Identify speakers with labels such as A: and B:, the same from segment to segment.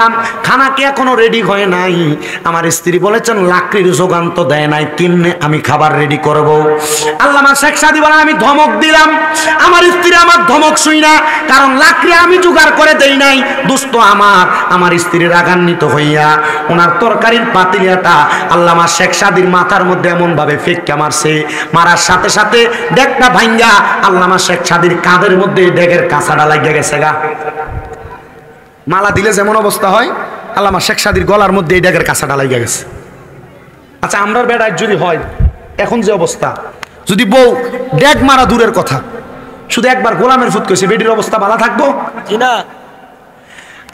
A: করতাম, খানা কি এখনো রেডি হয় নাই? আমার স্ত্রী বলেছেন লাকড়ির যোগান তো দেয় নাই, কেমনে আমি খাবার রেডি করব? আল্লামা শেখ সাদী বলেন আমি ধমক দিলাম, আমার স্ত্রী আমার ধমক শুই না, কারণ লাকড়ি আমি জোগাড় করে দেই নাই। দুষ্ট আমার স্ত্রী রাগান্বিত হইয়া ওনার তরকারির পাতিলিয়াটা আল্লামা শেখ সাদীর মাথার মধ্যে এমন ভাবে ফেক্কা মারছে, মারার সাথে সাথে ডেকটা ভাঙ্গা আল্লামা শেখ সাদীর কাঁধের মধ্যে ডেকের কাঁচাটা লাগিয়ে গেছে গা। মালা দিলে যেমন অবস্থা হয়, আল্লামা শেখ সাদীর গলার মধ্যে এই ডেকের কাঁচাটা লাগিয়ে গেছে। আচ্ছা, আমরা বেড়ায় যদি হয় এখন যে অবস্থা, যদি বউ ডেক মারা দূরের কথা, শুধু একবার গোলামের ফুট কইছে, বেটির অবস্থা ভালো থাকবো না?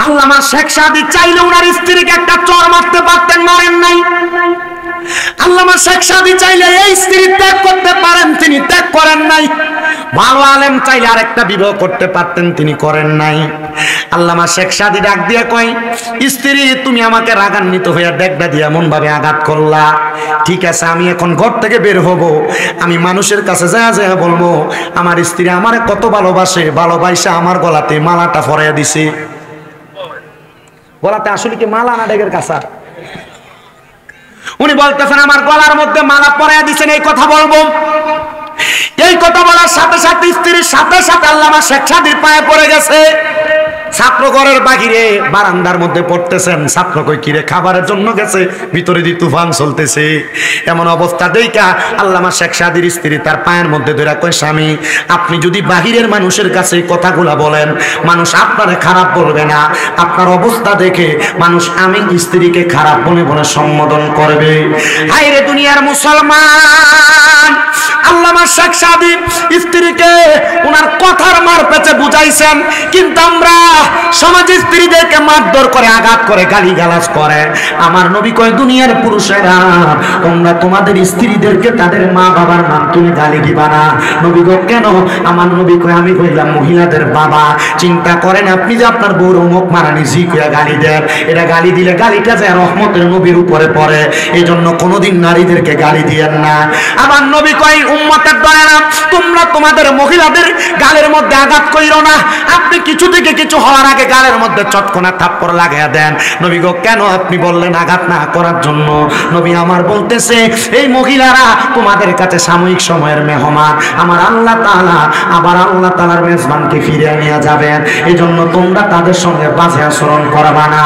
A: আল্লামা শেখ সাদী চাইলে ওনার স্ত্রীকে একটা চর মারতে পারতেন, মারেন নাই। আল্লামা শেখ সাদী চাইলে এই স্ত্রী ত্যাগ করতে পারেন, তিনি ত্যাগ করেন নাই। ভালো আলেম চাইলে আরেকটা বিবাহ করতে পারতেন, তিনি করেন নাই। আল্লামা শেখ সাদী ডাক দিয়ে কয়, স্ত্রী তুমি আমাকে রাগান্বিত হইয়া ডেকটা দিয়ে এমন ভাবে আঘাত করলা, ঠিক আছে আমি এখন ঘর থেকে বের হব, আমি মানুষের কাছে যা যা বলবো আমার স্ত্রী আমারে কত ভালোবাসে, ভালোবাসা আমার গলাতে মালাটা পরাইয়া দিছে। গলাতে আসলে কি মালা না ডেকের কাঁচা? উনি বলতেছেন আমার গলার মধ্যে মালা পরাইয়া দিছেন, এই কথা বলবো। এই কথা বলার সাথে সাথে স্ত্রীর সাথে সাথে আল্লামা শেখ সাদীর পায়ে পড়ে গেছে। ছাত্র ঘরের বাহিরে বারান্দার মধ্যে পড়তেছেন, ছাত্র কই কিরে খাবারের জন্য গেছে, ভিতরে দিয়ে তুফান চলতেছে। এমন অবস্থা দেখা আল্লামা শেখ সাদীর স্ত্রী তার পায়ের মধ্যে ধরে কয়, স্বামী আপনি যদি বাহিরের মানুষের কাছে কথাগুলা বলেন, মানুষ আপনারে খারাপ বলবে না, আপনার অবস্থা দেখে মানুষ আমি স্ত্রীকে খারাপ বলে বলে সম্বোধন করবে। হায়রে দুনিয়ার মুসলমান, আল্লামা শেখ সাদী স্ত্রীকে ওনার কথার মার পেঁচে বুঝাইছেন, কিন্তু আমরা সমাজে স্ত্রীদেরকে মারধর করে, আঘাত করে, গালিগালাজ করে। আমার নবী কয় দুনিয়ার পুরুষেরা তোমরা তোমাদের স্ত্রীদেরকে তাদের মা বাবার নাম তুলে গালি দিবা না। নবী গো কেন? আমার নবী কয় আমি কইলাম মহিলাদের বাবা। চিন্তা করেন আপনি যে আপনার বউর মুখ মারানি জি কইয়া গালি দেন, এটা গালি দিলে গালিটা যায় রহমতের নবীর উপরে পড়ে, এই জন্য কোনোদিন নারীদেরকে গালি দিয়েন না। আমার নবী কয় উম্মতের দলেরা তোমরা তোমাদের মহিলাদের গালের মধ্যে আঘাত কইরো না। আপনি কিছু থেকে কিছু হওয়ার আগে গালের মধ্যে চটকনা থাপ্পড় লাগাইয়া দেন। নবী গো কেন আপনি বললেন আঘাত না করার জন্য? নবী আমার বলতেছে এই মহিলারা তোমাদের কাছে সাময়িক সময়ের মেহমান, আমার আল্লাহ তাআলা আবার আল্লাহ তাআলার মেজবানকে ফিরিয়ে নিয়ে যাবেন, এই জন্য তোমরা তাদের সঙ্গে বাজে আচরণ করবা না।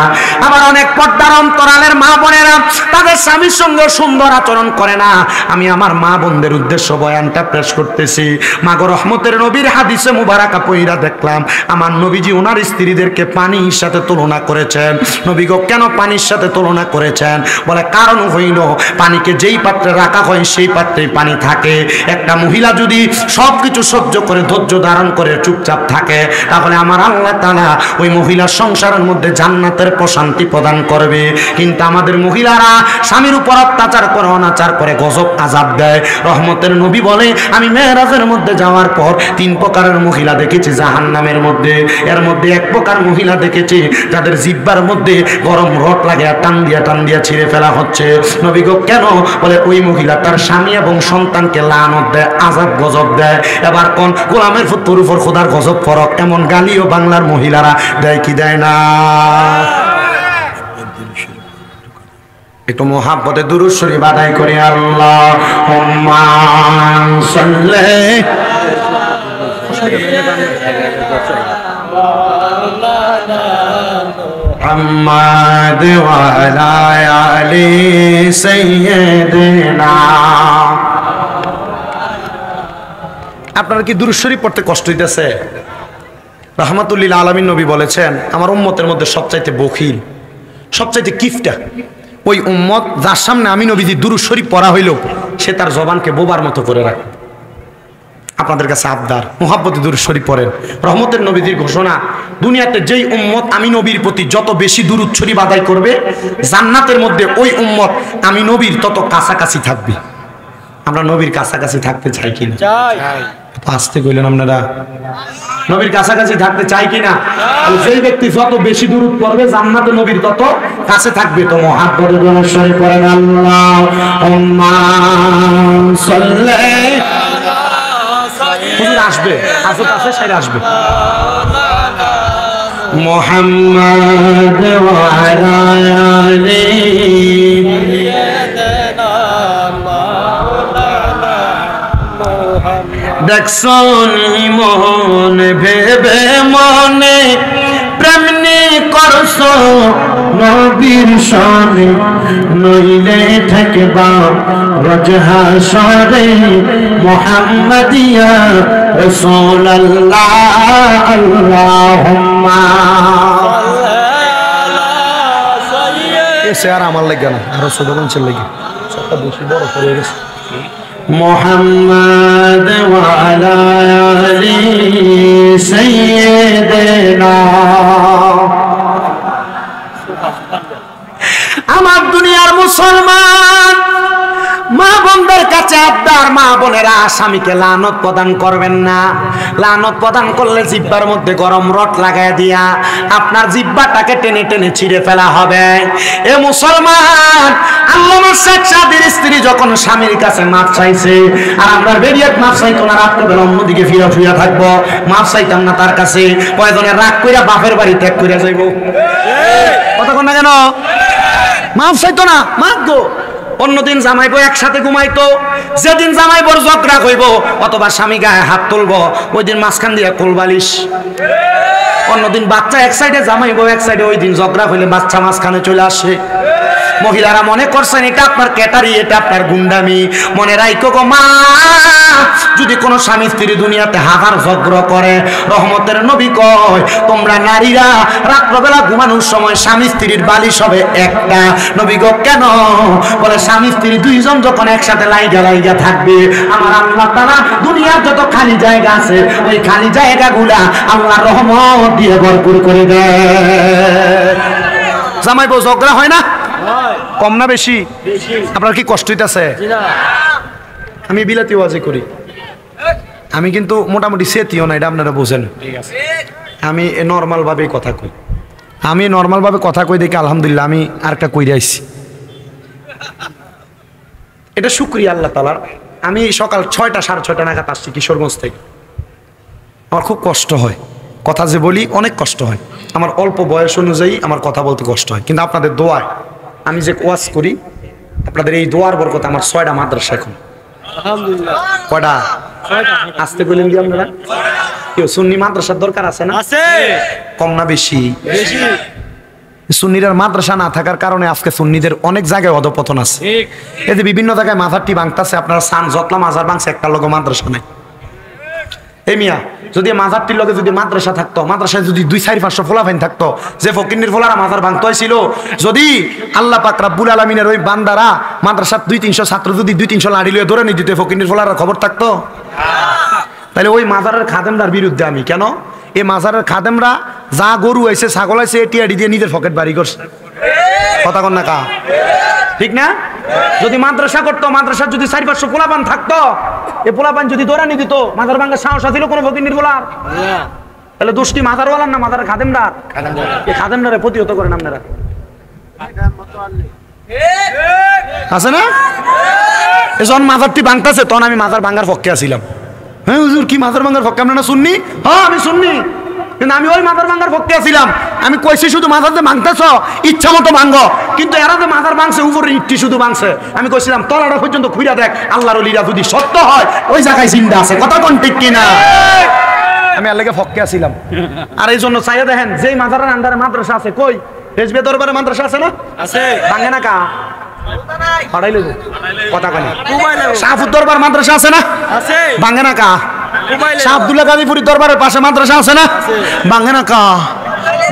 A: আবার অনেক পর্দার অন্তরালের মা বোনেরা তাদের স্বামীর সঙ্গে সুন্দর আচরণ করে না। আমি আমার মা বোনদের উদ্দেশ্য বয়ানটা পেশ করতেছি। মাগো রহমতের নবীর হাদিসে মুবারাকা পইরা দেখলাম আমার নবীজি ওনার স্ত্রীদেরকে পানির সাথে তুলনা করেছেন। নবী গো কেন পানির সাথে তুলনা করেছেন? বলে কারণ হইল পানিকে যেই পাত্রে রাখা হয় সেই পাত্রেই পানি থাকে। একটা মহিলা যদি সবকিছু সহ্য করে ধৈর্য ধারণ করে চুপচাপ থাকে, তাহলে আমার আল্লাহ তাআলা ওই মহিলার সংসারের মধ্যে জান্নাতের প্রশান্তি প্রদান করবে। কিন্তু আমাদের মহিলারা স্বামীর উপর অত্যাচার করে, অনাচার করে, গজব আযাব দেয়। রহমতের নবী বলে আমি মেরাজের মধ্যে যাওয়ার পর 3 প্রকারের মহিলা দেখেছি জাহান্নামের মধ্যে। এর মধ্যে 1 প্রকার মহিলা দেখেছি যাদের জিহ্বার মধ্যে গরম রড লাগে টান দিয়া ছিঁড়ে ফেলা হচ্ছে। নবী গো কেন? বলে ওই মহিলা তার স্বামী এবং সন্তানকে লানত দেয়, আযাব গজব দেয়। এবার কোন গোলামের ফুতুর উপর খোদার গজব ফরক, এমন গালিও বাংলার মহিলারা দেয় কি দেয় না? একটু মোহাব্বতে দুরূদ শরীফ আদায় করি। আল্লাহুম্মা সাল্লি মুহাম্মাদ ওয়া আলা আলি সাইয়্যিদিনা। আপনারা কি দুরূদ শরীফ পড়তে কষ্ট হইতেছে? রাহমাতুল্লিল আলামিন নবী বলেছেন আমার উম্মতের মধ্যে সবচাইতে বখিল, সবচাইতে কিফটা ওই উম্মত যার সামনে আমি নবীজি দুরূদ শরীফ পড়া হইল সে তার জবানকে বোবার মতো করে রাখে। আপনাদের কাছে আবদার মুহাব্বতে দুরূদ শরীফ পড়েন। রহমতের নবীজির ঘোষণা, দুনিয়াতে যেই উম্মত আমি নবীর প্রতি যত বেশি দুরূদ শরীফ আদায় করবে জান্নাতের মধ্যে ওই উম্মত আমি নবীর তত কাছাকাছি থাকবে। আমরা নবীর কাছাকাছি থাকতে চাই কিনা? চাই। আসতে কইলেন আপনারা, নবীর কাছাকাছি থাকতে চাই কিনা? যেই ব্যক্তি যত বেশি দুরূদ পড়বে জান্নাতে নবীর তত কাছে থাকবে। তো মুহাব্বতে দুরূদ শরীফ পড়েন। আল্লাহুম্মা সাল্লি। হুজুর আসবে, হাজত আছে সাইরা আসবে। মুহাম্মাদ ওয়া দেখছনি মন ভেবে মনে প্রেমনি করছো নবীর সনে নইলে থাকবা রোজ হাসরে মুহাম্মাদিয়া রাসূলুল্লাহ আল্লাহুম্মা এসে আর আমার লাগে না আরো ছোট বংশের লাগে সবটা বেশি বড় করে গেছে মুহাম্মদ ওয়া আলা আলি সাইয়্যিদিনা আমার দুনিয়ার মুসলমান মা বোনদের কাছে আবদার, মা বোনেরা স্বামীকে লানত প্রদান করবেন না। লানত প্রদান করলে জিহ্বার মধ্যে গরম রড লাগায় দিয়া আপনার জিহ্বাটাকে টেনে টেনে ছিঁড়ে ফেলা হবে। এ মুসলমান, আল্লামা শেখ সাদির স্ত্রী যখন স্বামীর কাছে মাপ চাইছে, আর আপনার বেরিয়াত মাপ চাইতো না, রাত করে অন্যদিকে ফিরা ফিরা থাকবো, মাপ চাইতাম না তার কাছে, কয়জনের রাগ কইরা বাপের বাড়ি ত্যাগ কইরা যাইব। কথা কোন না কেন? মাপ চাইতো না, মাপ গো। অন্যদিন জামাইবো একসাথে ঘুমাইতো, যেদিন জামাইবোর ঝগড়া হইব অথবা স্বামী গায়ে হাত তুলবো ওই দিন মাঝখান দিয়ে কোলবালিশ। অন্যদিন বাচ্চা এক সাইডে, জামাইবো এক সাইডে, ওই দিন ঝগড়া হইলে বাচ্চা মাঝখানে চলে আসে। মহিলারা মনে করছেন এটা আপনার ক্যাটারি, এটা আপনার গুন্ডামি। মনে রাখো গো মা, যদি কোন স্বামী স্ত্রী দুনিয়াতে হাহার ঝগড়া করে, রহমতের নবী কয় তোমরা নারীরা রাত্রবেলা ঘুমানোর সময় স্বামী স্ত্রীর বালিশ হবে একটা। নবী গো কেন? বলে স্বামী স্ত্রী দুইজন যখন একসাথে লাইগা লাইগা থাকবে, আমার আল্লাহ তাআলা দুনিয়ার যত খালি জায়গা আছে ওই খালি জায়গাগুলা আল্লাহ রহমত দিয়ে ভরপুর করে দেয়। জামাই বউ ঝগড়া হয় না? কম না বেশি? আপনার কি কষ্ট হইতাছে? আমি বিলাতি ওয়াজি করি, আমি কিন্তু মোটামুটি সেতিও না, এটা আপনারা বোঝেন। আমি নর্মাল ভাবে কথা কই, আমি নর্মাল ভাবে কথা কই দেখি আলহামদুলিল্লাহ আমি আরেকটা কইরা আইছি। এটা শুকরিয়া আল্লাহ তাআলার। আমি সকাল 6টা 6:30 নাগাদ আসছি কিশোরগঞ্জ থেকে। আমার খুব কষ্ট হয়, কথা যে বলি অনেক কষ্ট হয়, আমার অল্প বয়স অনুযায়ী আমার কথা বলতে কষ্ট হয়, কিন্তু আপনাদের দোয়ায় আমি যে ওয়াজ করি, আপনাদের এই দোয়ার বরকতে আমার 6টা মাদ্রাসা এখন। আলহামদুলিল্লাহ। কয়টা? 6টা। আসতে বলেন কি আপনারা? কেউ সুন্নি মাদ্রাসার দরকার আছে না? আছে। কম না বেশি? বেশি। সুন্নিদের মাদ্রাসা না থাকার কারণে আজকে সুন্নিদের অনেক জায়গায় অধপতন আছে। এই যে বিভিন্ন জায়গায় মাজারটি ভাঙতাছে, আপনারা সান যতলা মাজার ভাঙছে, একটা লোক মাদ্রাসা নাই। এই মিয়া, যদি মাজারটির লগে যদি মাদ্রাসা থাকতো, মাদ্রাসায় যদি 2-4-500 ফোলাফাইন থাকতো, যে ফকিন্নির ফোলারা মাজার ভাঙতে হয়েছিল, যদি আল্লাহ পাক রাব্বুল আলামিনের ওই বান্দারা মাদ্রাসার 200-300 ছাত্র যদি 200-300 লাড়ি লইয়া ধরে নিয়ে দিত, ফকিন্নির ফোলারা খবর থাকতো? তাহলে ওই মাজারের খাদেমরার বিরুদ্ধে আমি কেন? এই মাজারের খাদেমরা যা গরু হয়েছে, ছাগল হয়েছে, এটি দিয়ে নিজের পকেট বাড়ি করছে। কথা কন না কা? ঠিক না? যদি মাদ্রাসা করতো, মাদ্রাসার যদি 4-500 পোলাপান থাকতো, এই পোলাপান যদি দৌড়ানি দিত, মাদার ভাঙ্গার সাহস ছিল কোনো ফকিন্নির বলার? তাহলে দোষটি মাদারওয়ালার না মাদার খাদেমদার? এই খাদেমদারে প্রতিহত করেন আপনারা, আছে না? যখন মাজারটি ভাঙতেছে তখন আমি মাজার ভাঙ্গার পক্ষে আসছিলাম। হ্যাঁ হুজুর, কি মাজার ভাঙ্গার পক্ষে? আপনারা শুননি? হ্যাঁ আমি শুননি, কিন্তু আমি ওই মাজার ভাঙ্গার পক্ষে আসছিলাম। আমি কইছি শুধু মাজার যে ভাঙতেছ ইচ্ছা মতো ভাঙ্গো, কিন্তু এরা যে মাজার ভাঙছে উপরে ইটটি শুধু ভাঙছে। আমি কইছিলাম তলাটা পর্যন্ত খুঁড়া দেখ, আল্লাহর ওলিরা যদি সত্য হয় ওই জায়গায় জিন্দা আছে। কথা কোন ঠিক কিনা? আমি আল্লাহকে পক্ষে আসছিলাম। আর এই জন্য চাইয়া দেখেন, যেই মাজারের আন্ডারে মাদ্রাসা আছে, কই হেজবে দরবারে মাদ্রাসা আছে না? আছে। ভাঙে না কা? হারাইলে কথা কয় না। শাহপুর দরবার মাদ্রাসা আছে না? আছে। ভাঙে না কা? শাহ আব্দুল্লাহ গাজীপুরি দরবারের পাশে মাদ্রাসা আছে না? ভাঙে না কা?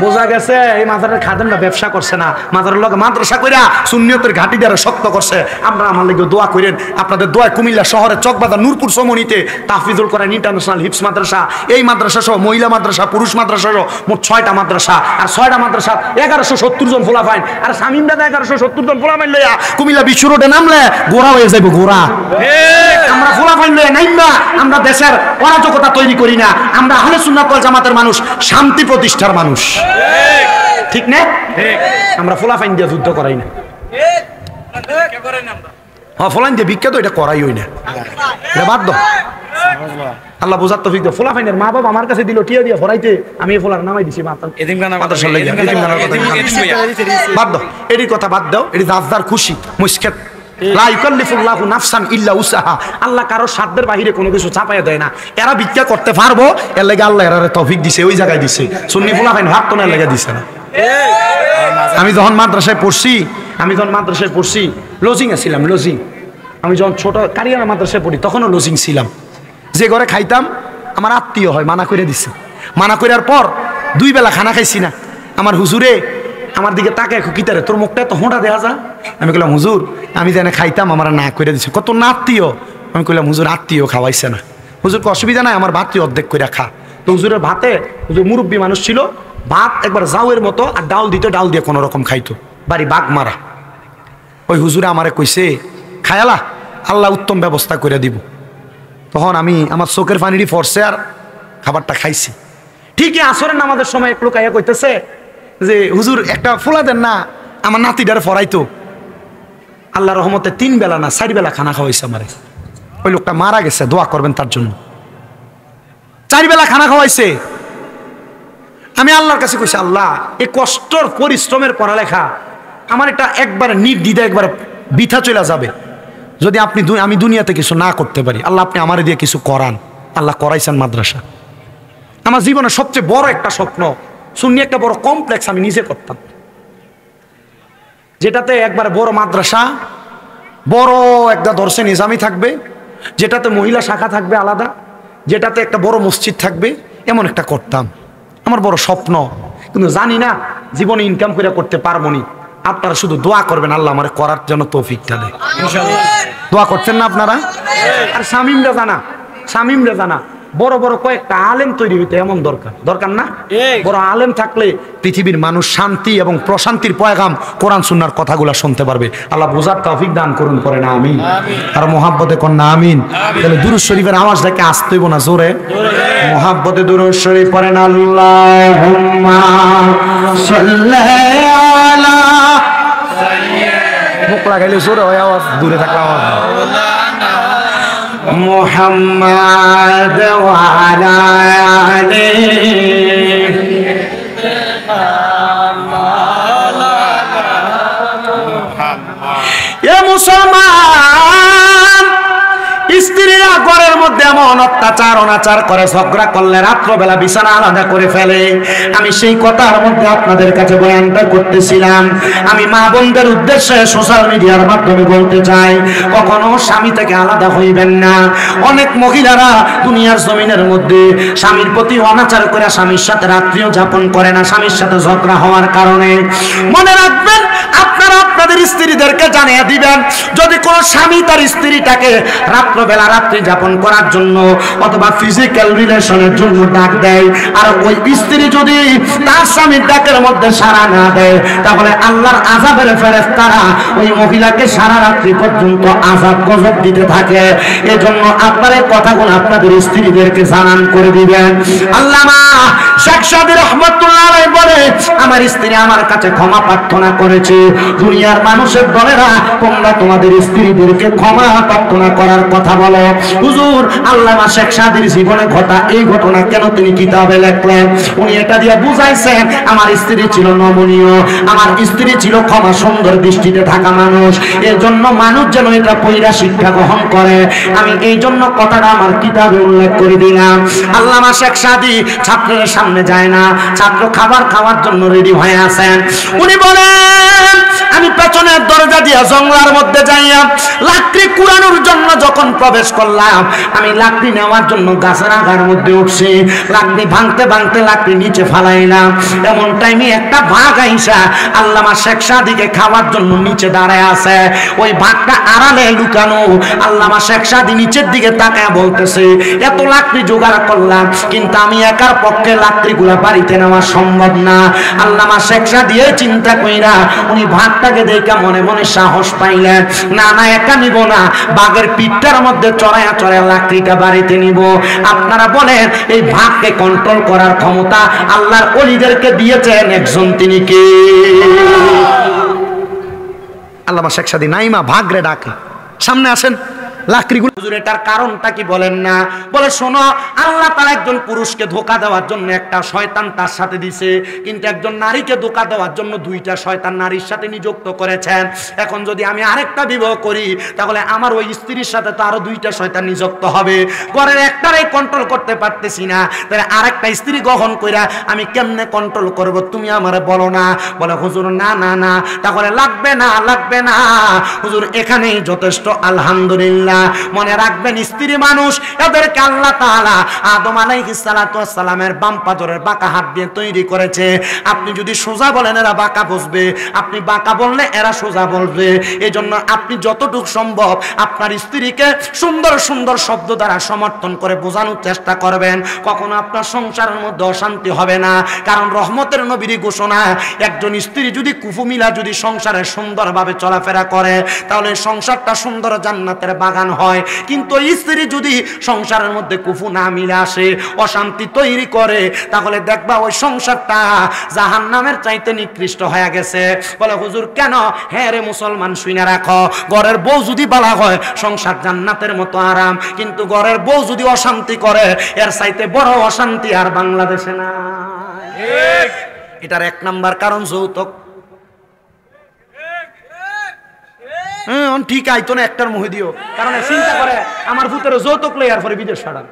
A: বোঝা গেছে এই মাজারের খাদেমরা ব্যবসা করছে না, মাজারের লোক মাদ্রাসা কইরা সুন্নিয়তের ঘাটি দ্বারা শক্ত করছে। আমরা আমার লাগে দোয়া করেন, আপনাদের দোয়ায় কুমিল্লা শহরে চকবাজার নূরপুর সমনিতে তাহফিজুল কোরআন ইন্টারন্যাশনাল হিফজ মাদ্রাসা, এই মাদ্রাসা সহ মহিলা মাদ্রাসা, পুরুষ মাদ্রাসা সহ মোট 6টা মাদ্রাসা। আর 6টা মাদ্রাসা 1170 জন ফোলাফাইন। আর শামিমরা 1170 জন ফোলাফাইন লইয়া কুমিল্লা বিশ্ব রোডে নামলে গোড়া হয়ে যাইব, গোড়া। আমরা ফোলাফাইন লইয়া নাইমা আমরা দেশের অরাজকতা তৈরি করি না। আমরা আহলে সুন্নাত ওয়াল জামাতের মানুষ, শান্তি প্রতিষ্ঠার মানুষ, ঠিক না? আমরা ফোলাফাইন দিয়ে যুদ্ধ করাই না, ফোলাইন দিয়ে বিখ্যাত এটা করাই হই না, এটা বাদ দাও। আল্লাহ বোঝার তৌফিক দাও। ফোলাফাইনের মা বাবা আমার কাছে দিল টিয়া দিয়ে ফরাইতে, আমি এই ফোলার নামাই দিছি। বাদ দাও, এটির কথা বাদ দাও, এটি দাসদার খুশি মুশকিল লা ইউকাল্লিফুল্লাহু নাফসান ইল্লা উসাহা, আল্লাহ কারো সাধ্যের বাহিরে কোনো কিছু চাপাইয়া দেয় না। এরা ভিক্ষা করতে পারবো, এর লেগে আল্লাহ এরা তৌফিক দিছে, ওই জায়গায় দিছে। সুন্নি ফুলাফাইন ভাগ তো না লেগে দিছে না। আমি যখন মাদ্রাসায় পড়ছি লজিং ছিলাম, লজিং। আমি যখন ছোট কারিয়ানা মাদ্রাসায় পড়ি তখনও লজিং ছিলাম। যে ঘরে খাইতাম আমার আত্মীয় হয়, মানা করে দিছে। মানা করার পর 2 বেলা খানা খাইছি না। আমার হুজুরে আমার দিকে তাকায়, কিতারে তোর মুখটা তো হোঁটা দেওয়া যা। আমি কইলাম হুজুর আমি যেন খাইতাম আমার না করে দিছে। কত না আত্মীয়? আমি কইলাম হুজুর আত্মীয় খাওয়াইছে না। হুজুরকে অসুবিধা নাই, আমার ভাতটি অর্ধেক করে খা। তো হুজুরের ভাতে, হুজুর মুরব্বী মানুষ ছিল, ভাত একবার জাউয়ের মতো আর ডাল দিত, ডাল দিয়ে কোনো রকম খাইতো, বাড়ি বাঘ মারা। ওই হুজুরে আমারে কইছে খায়ালা, আল্লাহ উত্তম ব্যবস্থা করে দিব। তখন আমি আমার চোখের পানিরই ফরসে আর খাবারটা খাইছি। ঠিকই আসরের নামাজের সময় এক লোক আইয়া কইতেছে যে হুজুর একটা ফোলা দেন না, আমার নাতিটারে ফরাইতো। আল্লাহ রহমতে 3 বেলা না 4 বেলা খানা খাওয়াইছে আমারে। ওই লোকটা মারা গেছে, দোয়া করবেন তার জন্য। 4 বেলা খানা খাওয়াইছে। আমি আল্লাহর কাছে কইছি, আল্লাহ এই কষ্টর পরিশ্রমের পড়ালেখা আমার এটা একবার নির্দ্বিধা একবার বৃথা চলে যাবে যদি আমি দুনিয়াতে কিছু না করতে পারি। আল্লাহ আপনি আমারে দিয়ে কিছু করান। আল্লাহ করাইছেন মাদ্রাসা। আমার জীবনের সবচেয়ে বড় একটা স্বপ্ন, সুন্নি একটা বড় কমপ্লেক্স আমি নিজে করতাম, যেটাতে একবার বড় মাদ্রাসা, বড় একটা দর্শে নিজামি থাকবে, যেটাতে মহিলা শাখা থাকবে আলাদা, যেটাতে একটা বড় মসজিদ থাকবে, এমন একটা করতাম। আমার বড় স্বপ্ন, কিন্তু জানি না জীবনে ইনকাম করে করতে পারবো নি। আপনারা শুধু দোয়া করবেন আল্লাহ আমার করার জন্য তৌফিকটা দেয়। দোয়া করছেন না আপনারা? আর শামিমরা জানা বড় বড় কয়েকটা আলেম তৈরি হইতে এমন দরকার না? বড় আলেম থাকলে পৃথিবীর মানুষ শান্তি এবং প্রশান্তির পয়গাম কোরআন সুন্নাহর কথাগুলো শুনতে পারবে। আল্লাহ বুঝার তৌফিক দান করুন, করেন আমিন। আর মুহাব্বতে কোন না আমিন। তাহলে দুরূদ শরীফের আওয়াজ দেখে আসতে হইব না, জোরে মুহাব্বতে দুরূদ শরীফ পড়েন। আল্লাহুম্মা সাল্লি আলা সাইয়্যিদিনা, মুখ লাগাইলে জোরে হয় আওয়াজ, দূরে থাকলে আওয়াজ মুহাম্মাদ ওয়া আলা আলিহি। এ মুসলমান, স্ত্রীরা ঘরের মধ্যে এমন অত্যাচার অনাচার করে, ঝগড়া করলে রাত্রবেলা বিছানা আলাদা করে ফেলে। আমি সেই কথার মধ্যে আপনাদের কাছে বয়ানটা করতেছিলাম। আমি মা বোনদের উদ্দেশ্যে সোশ্যাল মিডিয়ার মাধ্যমে বলতে চাই, কখনো স্বামী থেকে আলাদা হইবেন না। অনেক মহিলারা দুনিয়ার জমিনের মধ্যে স্বামীর প্রতি অনাচার করে স্বামীর সাথে রাত্রিও যাপন করে না, স্বামীর সাথে ঝগড়া হওয়ার কারণে। মনে রাখবেন, আপনারা আপনাদের স্ত্রীদেরকে জানিয়ে দিবেন, যদি কোন স্বামী তার স্ত্রীটাকে রাত্রবেলা রাত্রি যাপন করার জন্য অথবা ফিজিক্যাল রিলেশনের জন্য ডাক দেয়, আর ওই স্ত্রী যদি তার স্বামীর ডাকের মধ্যে সাড়া না দেয়, তাহলে আল্লাহর আযাবের ফেরেশতারা ওই মহিলাকে সারা রাত্রি পর্যন্ত আযাব গজব দিতে থাকে। এজন্য আপনারা এই কথাগুলো আপনাদের স্ত্রীদেরকে জানান করে দিবেন। আল্লামা শেখ সাদী রাহমাতুল্লাহ আলাইহি বলে, আমার স্ত্রী আমার কাছে ক্ষমা প্রার্থনা করেছে। দুনিয়ার মানুষের দলেরা তোমরা তোমাদের স্ত্রীদেরকে ক্ষমা প্রার্থনা করার কথা বলো। হুজুর আল্লামা শেখ সাদীর জীবনে ঘটা এই ঘটনা কেন তিনি কিতাবে লিখলেন? উনি এটা দিয়ে বুঝাইছেন, আমার স্ত্রী ছিল নমনীয়, আমার স্ত্রী ছিল ক্ষমা সুন্দর দৃষ্টিতে থাকা মানুষ। এর জন্য মানুষ যেন এটা পয়রা শিক্ষা গ্রহণ করে। আমি এই জন্য কথাটা আমার কিতাবে উল্লেখ করে দিলাম। আল্লামা শেখ সাদী ছাত্রের সামনে যায় না, ছাত্র খাবার খাওয়ার জন্য রেডি হয়ে আছেন। উনি বলেন, আমি পেছনের দরজা দিয়ে জঙ্গলার মধ্যে যাইয়া লাকড়ি কুড়ানোর জন্য যখন প্রবেশ করলাম, আমি লাকড়ি নেওয়ার জন্য গাছের আগার মধ্যে উঠছি। লাকড়ি ভাঙতে ভাঙতে লাকড়ি নিচে ফালাইলাম। এমন টাইমে একটা বাঘ আইসা আল্লামা শেখ সাদীকে খাওয়ার জন্য নিচে দাঁড়ায় আছে। ওই বাঘটা আড়ালে লুকানো। আল্লামা শেখ সাদী নিচের দিকে তাকায় বলতেছে, এত লাকড়ি জোগাড় করলাম, কিন্তু আমি একার পক্ষে লাকড়িগুলা বাড়িতে নেওয়া সম্ভব না। আল্লামা শেখ সাদী চিন্তা কইরা উনি ভাগটাকে দেখা মনে মনে সাহস পাইলেন, না না একা নিব না, বাঘের পিঠটার মধ্যে চড়াইয়া চড়াইয়া লাকড়িটা বাড়িতে নিব। আপনারা বলেন, এই ভাগকে কন্ট্রোল করার ক্ষমতা আল্লাহর ওলিদেরকে দিয়েছেন একজন, তিনি কে? আল্লামা শেখ সাদী নাইমা ভাগরে ডাকে, সামনে আসেন, লাকড়িগুলো। হুজুর এটার কারণটা কি বলেন না? বলে শোনো, আল্লাহ তাআলা একজন পুরুষকে ধোঁকা দেওয়ার জন্য একটা শয়তান তার সাথে দিছে, কিন্তু একজন নারীকে ধোঁকা দেওয়ার জন্য দুইটা শয়তান নারীর সাথে নিযুক্ত করেছেন। এখন যদি আমি আরেকটা বিবাহ করি তাহলে আমার ওই স্ত্রীর সাথে তো আরো দুইটা শয়তান নিযুক্ত হবে, ঘরের একটারে কন্ট্রোল করতে পারতেছি না, তাহলে আরেকটা স্ত্রী গ্রহণ কইরা আমি কেমনে কন্ট্রোল করব, তুমি আমারে বলো না। বলে হুজুর না না না, তাহলে লাগবে না লাগবে না হুজুর, এখানেই যথেষ্ট। আলহামদুলিল্লাহ। মনে রাখবেন, স্ত্রী মানুষ, এদেরকে আল্লাহ তাআলা আদম আলাইহিস সালাতু ওয়াস সালামের বাম পাজরের বাঁকা হাত দিয়ে তৈরি করেছে। আপনি যদি সোজা বলেন এরা বাঁকা বসবে, আপনি বাঁকা বললে এরা সোজা বলবে। এজন্য আপনি যতটুকু সম্ভব আপনার স্ত্রীকে সুন্দর সুন্দর শব্দ দ্বারা সমর্থন করে বোঝানোর চেষ্টা করবেন। কখনো আপনার সংসারের মধ্যে অশান্তি হবে না, কারণ রহমতের নবীর ঘোষণা, একজন স্ত্রী যদি কুফু মিলা যদি সংসারে সুন্দরভাবে চলাফেরা করে তাহলে সংসারটা সুন্দর জান্নাতের বাগান হয়। কিন্তু স্ত্রী যদি সংসারের মধ্যে কুফু না মিলে আসে, অশান্তি তৈরি করে, তাহলে দেখবা ওই সংসারটা জাহান্নামের চাইতে নিকৃষ্ট হয়ে গেছে। বলে হুজুর কেন? হ্যাঁ রে মুসলমান, শুনে রাখো, ঘরের বউ যদি বলা হয় সংসার জান্নাতের মতো আরাম, কিন্তু ঘরের বউ যদি অশান্তি করে এর চাইতে বড় অশান্তি আর বাংলাদেশে না। এটার এক নাম্বার কারণ যৌতুক। ঠিক আইতো না একটার মুহে দিও, কারণ চিন্তা করে আমার ভূতের যৌতুক লই এরপরে বিদেশ ছাড়ান,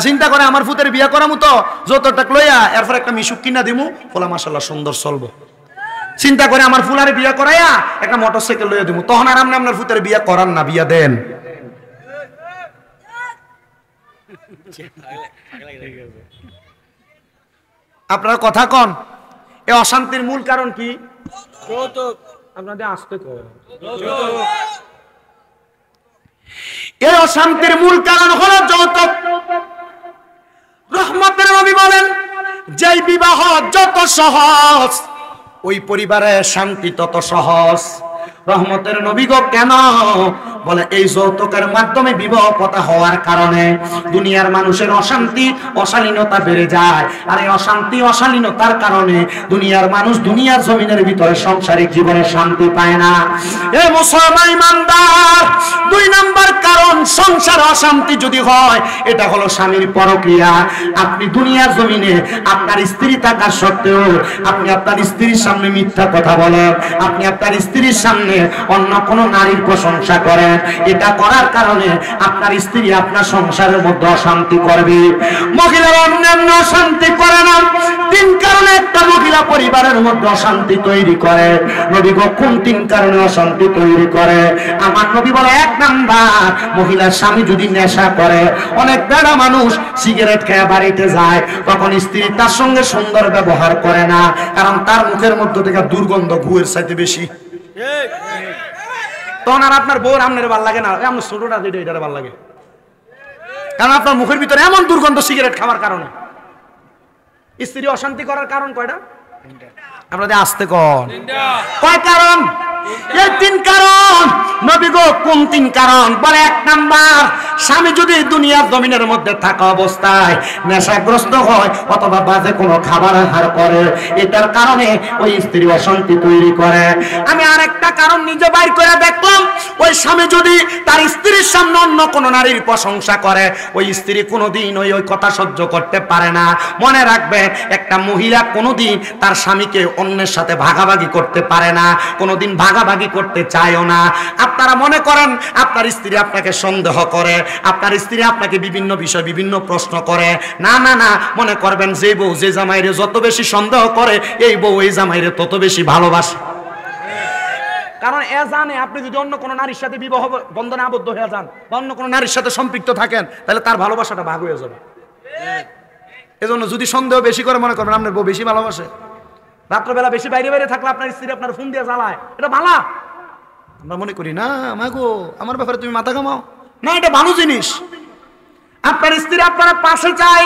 A: চিন্তা করে আমার ভূতের বিয়া করামু তো যৌতুকটা লইয়া এরপর একটা মিশুক কিনা দিমু, ফলা মাশাআল্লাহ সুন্দর চলবো। চিন্তা করে আমার ফুলারে বিয়া করাইয়া একটা মোটরসাইকেল লইয়া দিমু, তখন আর আপনি আপনার ভূতের বিয়া করান না, বিয়া দেন। আপনার কথা কন, এই অশান্তির মূল কারণ কি? যৌতুক। আপনাদের আসতে কর, এই অশান্তির মূল কারণ হলো যৌতুক। রহমতের নবী বলেন, যেই বিবাহ যত সহজ ওই পরিবারে শান্তি তত সহজ। রহমতের নবী গো কেন? বলে এই যৌতুকের মাধ্যমে বিবাহ কথা হওয়ার কারণে দুনিয়ার মানুষের অশান্তি অশালীনতা বেড়ে যায়, আর এই অশান্তি অশালীনতার কারণে দুনিয়ার মানুষ দুনিয়ার জমিনের ভিতরে সাংসারিক জীবনে শান্তি পায় না। এ মুসলমান ইমানদার, দুই নাম্বার কারণ সংসার অশান্তি যদি হয় এটা হলো স্বামীর পরক্রিয়া। আপনি দুনিয়ার জমিনে আপনার স্ত্রী থাকা সত্ত্বেও আপনি আপনার স্ত্রীর সামনে মিথ্যা কথা বলেন, আপনি আপনার স্ত্রীর সামনে অন্য কোন নারীর প্রশংসা করেন, এটা করার কারণে আপনার স্ত্রী আপনার সংসারের মধ্যে অশান্তি করবে। মহিলারা অন্যান্য অশান্তি করে না, তিন কারণে একটা মহিলা পরিবারের মধ্যে অশান্তি তৈরি করে। নবী গো কোন তিন কারণে অশান্তি তৈরি করে? আমার নবী বলে, এক নাম্বার, মহিলার স্বামী যদি নেশা করে। অনেক বেড়া মানুষ সিগারেট খেয়ে বাড়িতে যায়, তখন স্ত্রী তার সঙ্গে সুন্দর ব্যবহার করে না, কারণ তার মুখের মধ্যে থেকে দুর্গন্ধ ঘুয়ের চাইতে বেশি। তখন আর আপনার বউর আপনার ভাল লাগে না, আপনার ছোটটা যেটা এটার ভাল লাগে, কারণ আপনার মুখের ভিতরে এমন দুর্গন্ধ সিগারেট খাওয়ার কারণে। স্ত্রী অশান্তি করার কারণ কয়টা? আপনাদের আসতে কোন কয় কারণ? এই তিন কারণ। নবী গো কোন তিন কারণ? বলে এক নাম্বার, স্বামী যদি দুনিয়ার জমিনের মধ্যে থাকা অবস্থায় নেশাগ্রস্ত হয় অথবা বাজে কোনো খাবার আহার করে, এটার কারণে ওই স্ত্রী অশান্তি তৈরি করে। আমি আরেকটা কারণ নিজে বাইর করে দেখলাম, ওই স্বামী যদি তার স্ত্রীর সামনে অন্য কোনো নারীর প্রশংসা করে, ওই স্ত্রী কোনোদিন ওই কথা সহ্য করতে পারে না। মনে রাখবেন, একটা মহিলা কোনোদিন তার স্বামীকে অন্যের সাথে ভাগাভাগি করতে পারে না, কোনোদিন ভাগাভাগি করতে চায়ও না। আপনারা মনে করেন আপনার স্ত্রী আপনাকে সন্দেহ করে, আপনার স্ত্রী আপনাকে বিভিন্ন বিষয় বিভিন্ন প্রশ্ন করে, না না না, মনে করবেন যে বউ যে জামাইরে যত বেশি সন্দেহ করে এই বউ এই জামাইরে তত বেশি ভালোবাসে। কারণ এ জানে আপনি যদি অন্য কোনো নারীর সাথে বিবাহ বন্ধনে আবদ্ধ হয়ে যান বা অন্য কোনো নারীর সাথে সম্পৃক্ত থাকেন, তাহলে তার ভালোবাসাটা ভাগ হয়ে যাবে। এজন্য যদি সন্দেহ বেশি করে মনে করবেন আপনার বউ বেশি ভালোবাসে, রাত্রবেলা বেশি বাইরে বাইরে থাকলে আপনার স্ত্রী আপনার ফোন দিয়ে জ্বালায়, এটা ভালো। আমরা মনে করি না মাগো আমার ব্যাপারে তুমি মাথা ঘামাও, না এটা ভালো জিনিস। আপনার স্ত্রী আপনার পাশে চায়।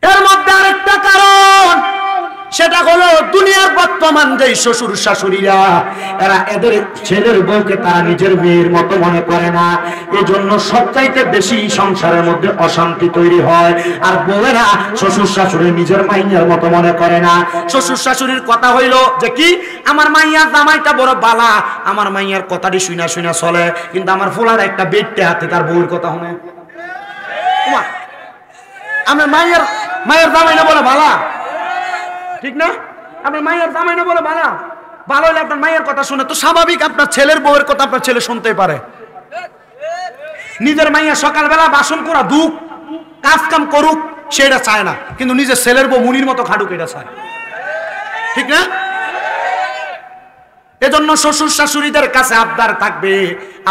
A: এর মধ্যে আরেকটা কারণ, সেটা হলো দুনিয়ার বর্তমান যে শ্বশুর শাশুড়িরা এরা এদের ছেলের বউকে তারা নিজের মেয়ের মতো মনে করে না, এজন্য সবচাইতে বেশি সংসারের মধ্যে অশান্তি তৈরি হয়। আর বউয়েরা শ্বশুর শাশুড়ি নিজের মাইয়ার মতো মনে করে না। শ্বশুর শাশুড়ির কথা হইল যে কি, আমার মাইয়ার জামাইটা বড় বালা, আমার মাইয়ার কথাটি শুনা শুনা চলে, কিন্তু আমার ফোলার একটা বেডতে হাতে তার বউয়ের কথা শুনে। আমার মায়ের জামাই না বলে বালা, ঠিক না? আপনার মায়ের জামাই না বলে বালা, ভালো হলে আপনার মায়ের কথা শুনে তো স্বাভাবিক আপনার ছেলের বউয়ের কথা আপনার ছেলে শুনতে পারে। নিজের মাইয়া সকালবেলা বাসন করা দুঃখ কাজ কাম করুক সেটা চায় না, কিন্তু নিজের ছেলের বউ মুনির মতো খাটুক এটা চায়, ঠিক না? এজন্য শ্বশুর শাশুড়িদের কাছে আবদার থাকবে,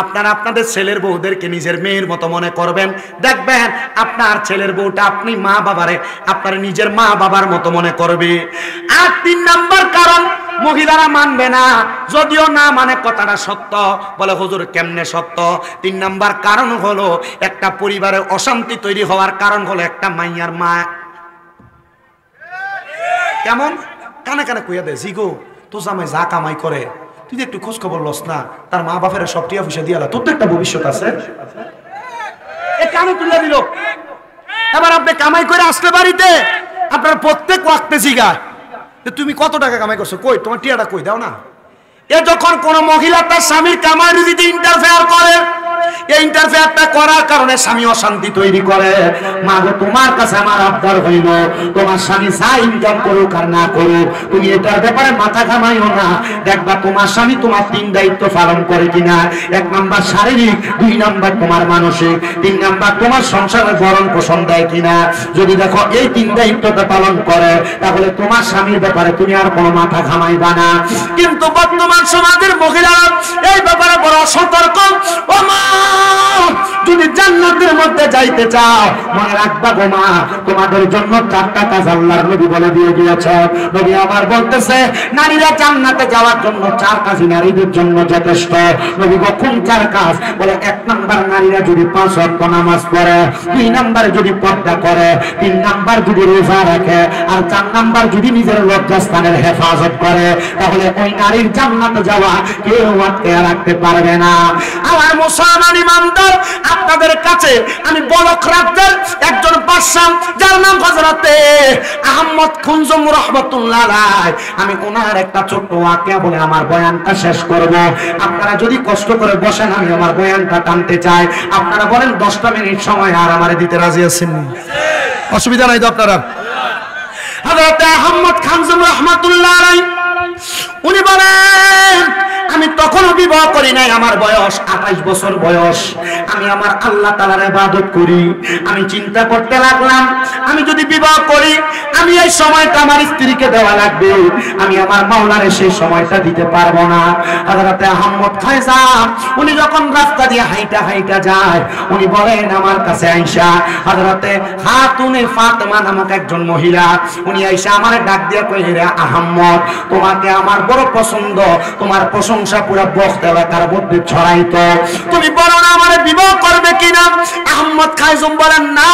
A: আপনারা আপনাদের ছেলের বউদেরকে নিজের মেয়ের মতো মনে করবেন। দেখবেন আপনার ছেলের বউটা আপনি মা বাবারে আপনার নিজের মা বাবার মতো মনে করবে। আর 3 নাম্বার কারণ, মহিলারা মানবে না, যদিও না মানে কথাটা সত্য। বলে হুজুর কেমনে সত্য? 3 নাম্বার কারণ হলো একটা পরিবারে অশান্তি তৈরি হওয়ার কারণ হলো একটা মাইয়ার মা কেমন কানে কানে কইয়া দেয়, জিগো তো জামাই যা কামাই করে তুই একটু খোঁজ খবর লস না, তার মা বাপের সব টিয়া পয়সা দিয়ালা, তোর তো একটা ভবিষ্যৎ আছে। এ কানে তুলে দিল। এবার আপনি কামাই করে আসলে বাড়িতে আপনার প্রত্যেক ওয়াক্তে জিগায় তুমি কত টাকা কামাই করছো, কই তোমার টিয়াটা কই দাও না। এ যখন কোন মহিলা তার স্বামীর কামাই রুজিতে ইন্টারফেয়ার করে, এই ইন্টারফেয়ারটা করার কারণে স্বামী অশান্তি তৈরি করে। মা গো তোমার কাছে আমার আবদার হইল, তোমার স্বামী যা ইনকাম করুক আর না করুক তুমি এটার ব্যাপারে মাথা ঘামাইও না। দেখবা তোমার স্বামী তোমার 3 দায়িত্ব পালন করে কিনা। 1 নাম্বার শারীরিক, 2 নাম্বার তোমার মানসিক, 3 নাম্বার তোমার সংসারের ভরণ পোষণ দেয় কিনা। যদি দেখো এই 3 দায়িত্বটা পালন করে তাহলে তোমার স্বামীর ব্যাপারে তুমি আর কোনো মাথা ঘামাইবা না। কিন্তু বর্তমান সমাজের মহিলারা এই ব্যাপারে বড় সতর্ক। ও মা, যদি জান্নাতের মধ্যে যাইতে চাও মনে রাখবা গো মা, তোমাদের জন্য 4টা কাজ আল্লাহর নবী বলে দিয়ে গিয়েছে। নবী আমার বলতেছে নারীরা জান্নাতে যাওয়ার জন্য 4 কাজই নারীদের জন্য যথেষ্ট। নবী কোন 4 কাজ? বলে 1 নাম্বার নারীরা যদি 5 ওয়াক্ত নামাজ পড়ে, 2 নাম্বার যদি পর্দা করে, 3 নাম্বার যদি রোজা রাখে, আর 4 নাম্বার যদি নিজের লজ্জাস্থানের হেফাজত করে, তাহলে ওই নারীর জান্নাতে যাওয়া কেউ আটকে রাখতে পারবে না। আমার মুসলমান ইমানদার, আপনাদের কাছে আমি বলক রাজ্যের একজন বাদশা যার নাম হযরতে আহমদ খুনজুম রাহমাতুল্লাহ আলাইহি, আমি ওনার একটা ছোট্ট ওয়াকিয়া বলে আমার বয়ানটা শেষ করব। আপনারা যদি কষ্ট করে বসেন আমি আমার বয়ানটা টানতে চাই। আপনারা বলেন 10টা মিনিট সময় আর আমারে দিতে রাজি আছেন? অসুবিধা নাই তো আপনারা? হযরতে আহমদ খুনজুম রাহমাতুল্লাহ আলাইহি উনি বলেন আমি তখনও বিবাহ করি নাই, আমার বয়স 28 বছর বয়স। আমি আমার আল্লাহ তাআলার ইবাদত করি। আমি চিন্তা করতে লাগলাম আমি যদি বিবাহ করি আমি এই সময়টা আমার স্ত্রীকে দেওয়া লাগবে, আমি আমার মাওলারে সেই সময়টা দিতে পারবো না। হযরতে আহমদ খায়জা উনি যখন রাস্তা দিয়ে হাইটা হাইটা যায় উনি বলেন আমার কাছে আয়েশা, হযরতে খাতুনে ফাতেমা নামক একজন মহিলা, উনি আয়েশা আমারে ডাক দিয়ে কই, রে আহমদ তোমাকে আমার বড় পছন্দ, তোমার প্রশংসা পুরো বস্ত এলাকার মধ্যে ছড়াইতো, তুমি বলো না আমারে বিবাহ করবে কিনা? আহমদ খায়জুম বলেন না,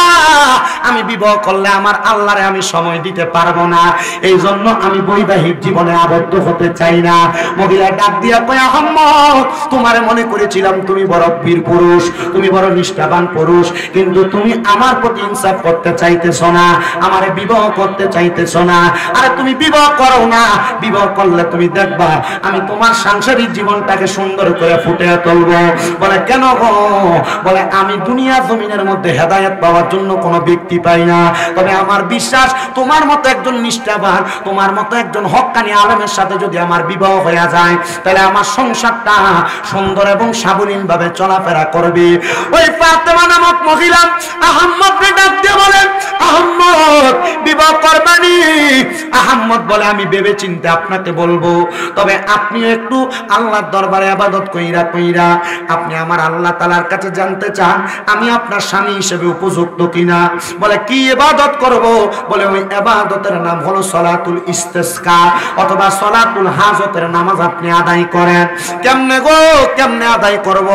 A: আমি বিবাহ করলে আমার আল্লাহরে আমি সময় দিতে পারবো না, এই জন্য আমি বৈবাহিক জীবনে আবদ্ধ হতে চাই না। মহিলা ডাক দিয়া কয়, আহমদ তোমারে মনে করেছিলাম তুমি বড় বীর পুরুষ, তুমি বড় নিষ্ঠাবান পুরুষ, কিন্তু তুমি আমার প্রতি ইনসাফ করতে চাইতেছ না, আমারে বিবাহ করতে চাইতেছ না। আরে তুমি বিবাহ করো না, বিবাহ করলে তুমি দেখবা আমি তোমার সাংসারিক জীবনটাকে সুন্দর করে ফুটিয়ে তুলবো। বলে কেন গো? বলে আমি দুনিয়া জমিনের মধ্যে হেদায়েত পাওয়ার জন্য কোনো ব্যক্তি পাই না, তবে আমার বিশ্বাস তোমার মতো একজন নিষ্ঠাবান, তোমার মতো একজন হক্কানি আলেমের সাথে যদি আমার বিবাহ হয়ে যায় তাহলে আমার সংসারটা সুন্দর এবং সাবলীল ভাবে চলাফেরা করবে। ওই ফাতেমা নামক মহিলা আহমদকে ডাক দিয়ে বলেন, আহমদ বিবাহ করবানি? আহমদ বলে আমি ভেবে চিন্তে আপনাকে বলবো, তবে আপনি একটু আল্লাহ তাআলার দরবারে ইবাদত কইরা কইরা আপনি আমার আল্লাহ তাআলার কাছে জানতে চান আমি আপনার স্বামী হিসেবে উপযুক্ত কিনা। বলে কি ইবাদত করব? বলে ওই ইবাদতের নাম হলো সলাতুল ইস্তিসকা অথবা সলাতুল হাজতের নামাজ আপনি আদায় করেন। কেমনে গো, কেমনে আদায় করব?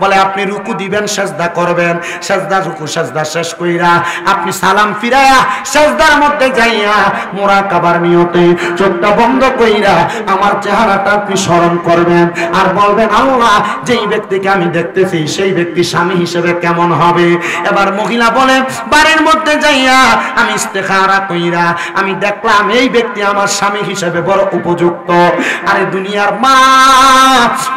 A: বলে আপনি রুকু দিবেন, সেজদা করবেন, সেজদা রুকু সেজদা শেষ কইরা আপনি সালাম ফিরায়া সেজদার মধ্যে যাইয়া মুরাকাবার নিয়তে চোখটা বন্ধ কইরা আমার চেহারাটা আপনি স্মরণ করবেন আর বলবেন আল্লাহ যেই ব্যক্তিকে আমি দেখতেছি সেই ব্যক্তি স্বামী হিসেবে কেমন হবে। এবার মহিলা বলে বাড়ির মধ্যে যাইয়া আমি ইস্তেখারা কইরা আমি দেখলাম এই ব্যক্তি আমার স্বামী হিসেবে বড় উপযুক্ত। আরে দুনিয়ার মা,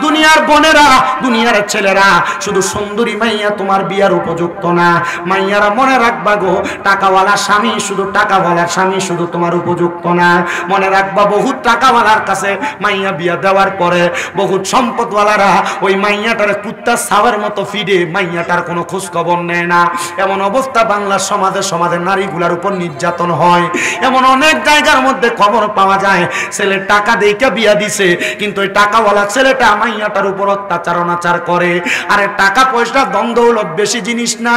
A: দুনিয়ার বোনেরা, দুনিয়ার ছেলেরা, শুধু সুন্দরী মাইয়া তোমার বিয়ার উপযুক্ত না। মাইয়ারা মনে রাখবা গো, টাকাওয়ালা স্বামী, শুধু টাকাওয়ালার স্বামী শুধু তোমার উপযুক্ত না। মনে রাখবা বহুত টাকাওয়ালার কাছে মাইয়া বিয়া দেওয়ার পরে বহুত সম্পদওয়ালারা ওই মাইয়াটার কুত্তা ছাওয়ার মতো ফিডে, মাইয়াটার কোনো খোঁজ খবর নেয় না। এমন অবস্থা বাংলার সমাজে সমাজের নারীগুলার উপর নির্যাতন হয়। এমন অনেক জায়গার মধ্যে খবর পাওয়া যায় ছেলে টাকা দেখে বিয়া দিছে কিন্তু ওই টাকাওয়ালা ছেলেটা মাইয়াটার উপর অত্যাচার অনাচার করে। আরে টাকা পয়সা দ্বন্দ্ব বেশি জিনিস না,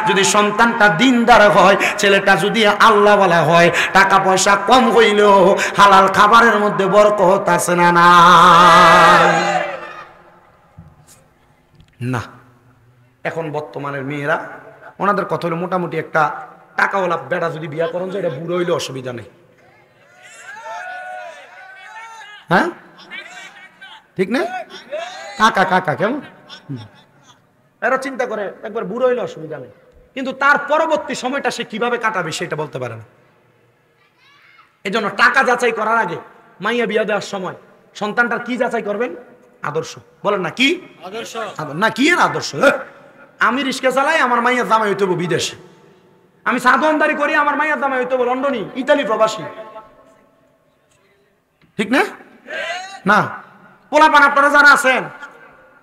A: যদি সন্তানটা দিনদার হয়, ছেলেটা যদি আল্লাহওয়ালা হয়, টাকা পয়সা কম হইলেও হালাল খাবারের মধ্যে বরকত আছে না? না। এখন বর্তমানের মেয়েরা ওনাদের কথা হলো মোটামুটি একটা টাকাওয়ালা বেড়া যদি বিয়া করেন যে এটা বুড়ো হইলে অসুবিধা নেই। হ্যাঁ ঠিক না? কাকা কাকা কেমন এরা চিন্তা করে একবার বুড়ো হইলে অসুবিধা নেই, কিন্তু তার পরবর্তী সময়টা সে কিভাবে কাটাবে সেটা বলতে পারে না। এই জন্য টাকা যাচাই করার আগে মাইয়া বিয়া দেওয়ার সময় সন্তানটার কি যাচাই করবেন? আদর্শ। বলেন না কি আদর্শ? না কি এর আদর্শ? আমি রিক্সা চালাই, আমার মাইয়া জামাই হইতে হবে বিদেশে। আমি সাধনদারি করি, আমার মাইয়া জামাই হইতে হবে লন্ডনী, ইতালি প্রবাসী। ঠিক না? না পোলাপান আপনারা যারা আছেন,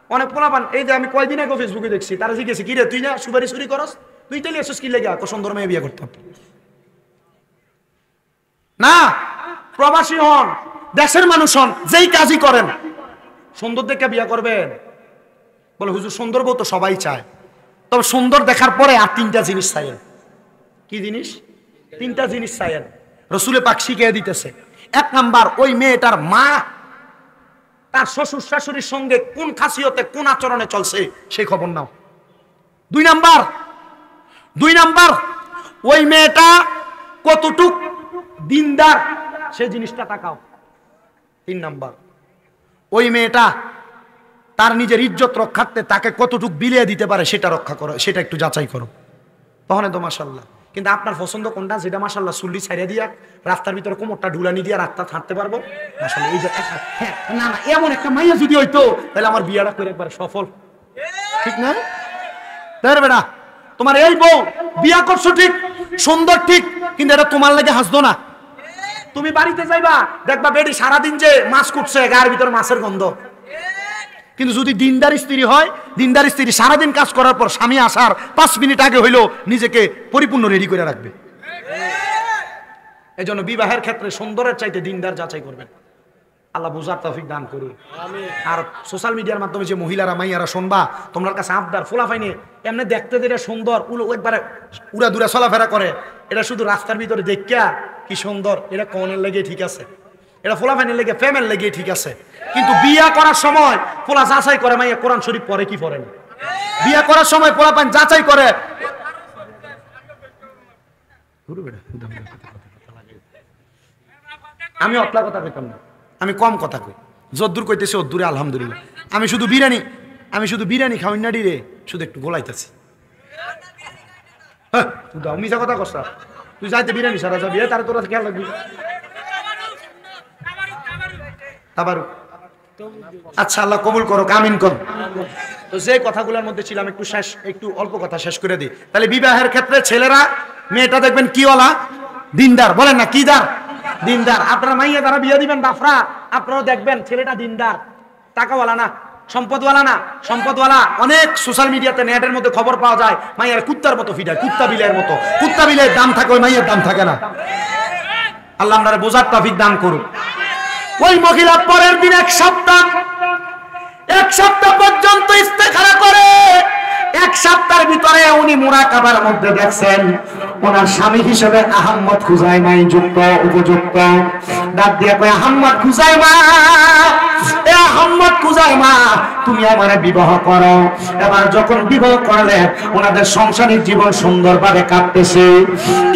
A: অনেক পোলাপান, এই যে আমি কয়দিন আগে ফেসবুকে দেখছি, তারা জিজ্ঞেস কি রে তুই না সুপারি চুরি করস, তুই ইতালি আসছিস কি লেগে? সুন্দর মেয়ে বিয়ে করতাম না। প্রবাসী হন, দেশের মানুষ হন, যেই কাজই করেন সুন্দর দেখে বিয়ে করবেন। বলে হুজুর সুন্দর বউ তো সবাই চায়, তবে সুন্দর দেখার পরে আর তিনটা জিনিস চাইেন। কি জিনিস? তিনটা জিনিস চাইেন। রসুলে পাক শিখিয়ে দিতেছে। এক নাম্বার, ওই মেয়েটার মা তার শ্বশুর শাশুড়ির সঙ্গে কোন খাসিয়তে কোন আচরণে চলছে সেই খবর নাও। দুই নাম্বার ওই মেয়েটা কতটুক দিনদার সেই জিনিসটা তাকাও। তিন নাম্বার, ওই মেয়েটা তার নিজের ইজ্জত রক্ষার্থে তাকে কতটুক বিলিয়ে দিতে পারে সেটা রক্ষা করো, সেটা একটু যাচাই করো। তখন তো মাশাআল্লাহ। কিন্তু আপনার পছন্দ কোনটা? যেটা মাশাআল্লাহ চুল্লি ছাইড়া দিয়া রাস্তার ভিতরে কোমরটা ঢুলানি দিয়া রাস্তা হাঁটতে পারবো। মাশাআল্লাহ এই যে না না এমন একটা মাইয়া যদি হইতো তাহলে আমার বিয়াটা করে একবার সফল। ঠিক না? দেখবে না তোমার এই বউ বিয়া করছো ঠিক, সুন্দর ঠিক, কিন্তু এটা তোমার লাগে হাসতো না। তুমি বাড়িতে যাইবা দেখবা বেডি সারাদিন যে মাছ কুটছে, গায়ের ভিতরে মাছের গন্ধ। কিন্তু যদি দিনদার স্ত্রী হয়, দিনদার স্ত্রী সারাদিন কাজ করার পর স্বামী আসার 5 মিনিট আগে হইলেও নিজেকে পরিপূর্ণ রেডি করে রাখবে। এই জন্য বিবাহের ক্ষেত্রে সুন্দরের চাইতে দিনদার যাচাই করবেন। আল্লাহ বুঝার তৌফিক দান করুন। আর সোশ্যাল মিডিয়ার মাধ্যমে যে মহিলারা মাইয়ারা শুনবা তোমার কাছে আবদার ফোলা ফাইনে এমনি দেখতে যেটা সুন্দর একবারে উড়া দুরা চলাফেরা করে, এটা শুধু রাস্তার ভিতরে দেখিয়া কি সুন্দর, এটা কনের লেগে ঠিক আছে, এটা ফোলা ফাইনের লেগে ফেমের লেগে ঠিক আছে, কিন্তু বিয়া করার সময় ফোলা যাচাই করে মাইয়া কোরআন শরীফ পড়ে কি পড়ে না। বিয়া করার সময় পোলা পান যাচাই করে। আমি অতলা কথা কইতাম না, আমি কম কথা কই, যদ্দূর কইতেছি অদ্দূরে আলহামদুলিল্লাহ। আমি শুধু বিরিয়ানি খাওয়াই না রে, শুধু একটু গোলাইতেছি। হ্যাঁ মিশা কথা কষ্ট, তুই যাইতে বিরিয়ানি সারা যাবি, তার তোরা খেয়াল রাখবি। আচ্ছা আল্লাহ কবুল করো, আমিন কর। তো যে কথাগুলোর মধ্যে ছিলাম একটু অল্প কথা শেষ করে দিই। তাহলে বিবাহের ক্ষেত্রে ছেলেরা মেয়েটা দেখবেন কিওয়ালা, দিনদার। বলেন না কি দার? দিনদার। আপনারা মাইয়া যারা বিয়ে দিবেন বাফরা, আপনারাও দেখবেন ছেলেটা দিনদার, টাকাওয়ালা না, সম্পদওয়ালা না। সম্পদওয়ালা অনেক সোশ্যাল মিডিয়াতে নেটের মধ্যে খবর পাওয়া যায় মাইয়ার কুত্তার মতো ফিডায়, কুত্তা বিলের মতো। কুত্তা বিলের দাম থাকে, ওই মাইয়ের দাম থাকে না। আল্লাহ আপনারা বোঝার তৌফিক দান করুন। ওই মহিলা পরের দিন এক সপ্তাহ সপ্তাহ পর্যন্ত ইস্তেখারা করে। এক সপ্তাহের ভিতরে উনি মুরাকাবার মধ্যে দেখছেন ওনার স্বামী হিসেবে আহমদ খুজাইমাই যুক্ত উপযুক্ত। ডাক দিয়া কয়, আহমদ খুজাইমা, এ আহমদ খুজাইমা, তুমি আমারে বিবাহ করো। এবার যখন বিবাহ করলে ওনাদের সাংসারিক জীবন সুন্দরভাবে কাটতেছে।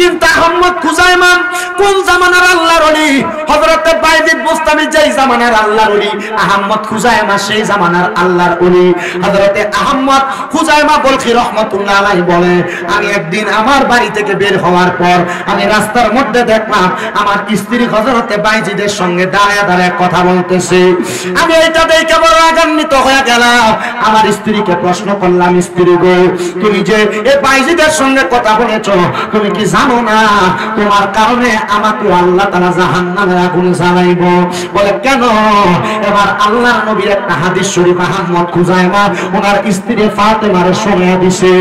A: কিন্তু আহমদ খুজাইমা কোন জামানার আল্লাহর ওলি? হযরত বাইজিদ বুস্তামি যেই জামানার আল্লাহর ওলি, আহমদ খুজাইমা সেই জামানার আল্লাহর ওলি। হযরত আহমদ খুজাইমা বলখি রাহমাতুল্লাহ আলাইহি বলে, আমি একদিন আমার বাড়ি থেকে বের হওয়ার পর আমি রাস্তার মধ্যে দেখলাম আমার স্ত্রী হযরত বাইজিদের সঙ্গে দাঁড়ায় দাঁড়ায় কথা বলতেছে। আমি এইটা দেখে বড় রাগান্বিত হয়ে গেলাম। আমার স্ত্রীকে প্রশ্ন করলাম, স্ত্রী গো, তুমি যে এই বাইজিদের সঙ্গে কথা বলেছো, তুমি কি জানো না তোমার কারণে আমাকে আল্লাহ তাআলা জাহান্নামের আগুনে জ্বালাইবো? বলে কেন? এবার আল্লাহর নবীর একটা হাদিস শরীফ আহমদ খুজাইমা ওনার স্ত্রী ফাতেমার শোনায়া দিছে।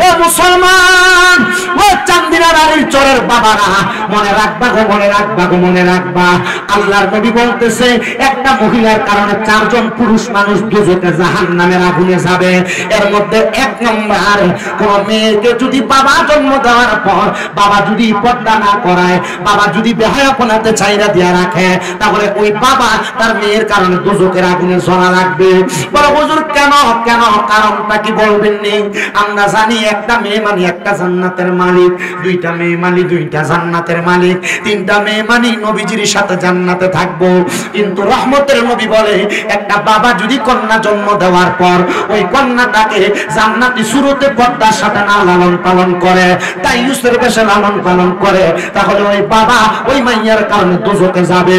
A: ও মুসলমান, ও চান্দিনার আলীর চরের বাবারা, মনে রাখবা গো, মনে রাখবা গো, মনে রাখবা। আল্লাহর নবী বলতেছে একটা মহিলার কারণে 4 জন পুরুষ মানুষ দুজকে জাহান্নামের আগুনে যাবে। এর মধ্যে 1 নম্বর, কোন মেয়েকে যদি বাবা জন্ম দেওয়ার পর বাবা যদি পর্দা না করায়, বাবা যদি বেহায়াপনাতে চাইরা দিয়া রাখে, তাহলে ওই বাবা তার মেয়ের কারণে দুজকের আগুনে জ্বলা লাগবে। বড় হুজুর কেন কেন কারণটা কি বলবেন নি? আমরা জানি একটা মেয়ে মানে একটা জান্নাতের মালিক, 2টা মেয়ে মানে 2টা জান্নাতের মালিক, 3টা মেয়ে মানে নবীজির সাথে জান্নাতে থাকবো। কিন্তু রহমতের নবী বলে একটা বাবা যদি কন্যা জন্ম দেওয়ার পর ওই কন্যাটাকে জান্নাতি সুরতে পর্দার সাথে না লালন পালন করে, তাই ইউসুফের বেশে লালন পালন করে, তাহলে ওই বাবা ওই মাইয়ার কারণে দুজকে যাবে।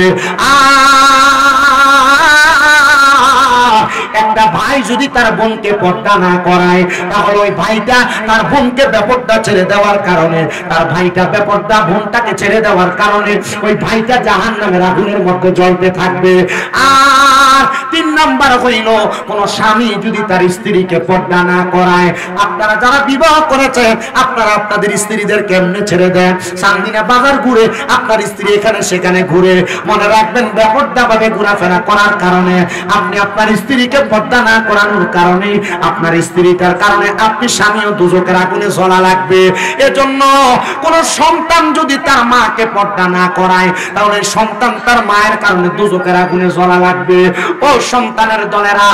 A: একটা ভাই যদি তার বোনকে পর্দা না করায়, তাহলে ওই ভাইটা তার বোনকে বেপর্দা ছেড়ে দেওয়ার কারণে, তার ভাইটা বেপর্দা বোনটাকে ছেড়ে দেওয়ার কারণে ওই ভাইটা জাহান্নামের আগুনের মধ্যে জ্বলতে থাকবে। আর 3 নাম্বার হইল, কোন স্বামী যদি তার স্ত্রীকে পর্দা না করায়, আপনারা যারা বিবাহ করেছেন আপনারা আপনাদের স্ত্রীদের কেমনে ছেড়ে দেন? সান্দিনা বাজার ঘুরে আপনার স্ত্রী এখানে সেখানে ঘুরে, মনে রাখবেন বেপর্দা ভাবে ঘোরাফেরা করার কারণে, আপনি আপনার স্ত্রীকে পর্দা না করানোর কারণে, আপনার স্ত্রীটার কারণে আপনি স্বামীও দুজকের আগুনে জ্বলা লাগবে। এজন্য কোন সন্তান যদি তার মাকে পর্দা না করায়, তাহলে সন্তান তার মায়ের কারণে দুজকের আগুনে জ্বলা লাগবে। ও সন্তানের দলেরা,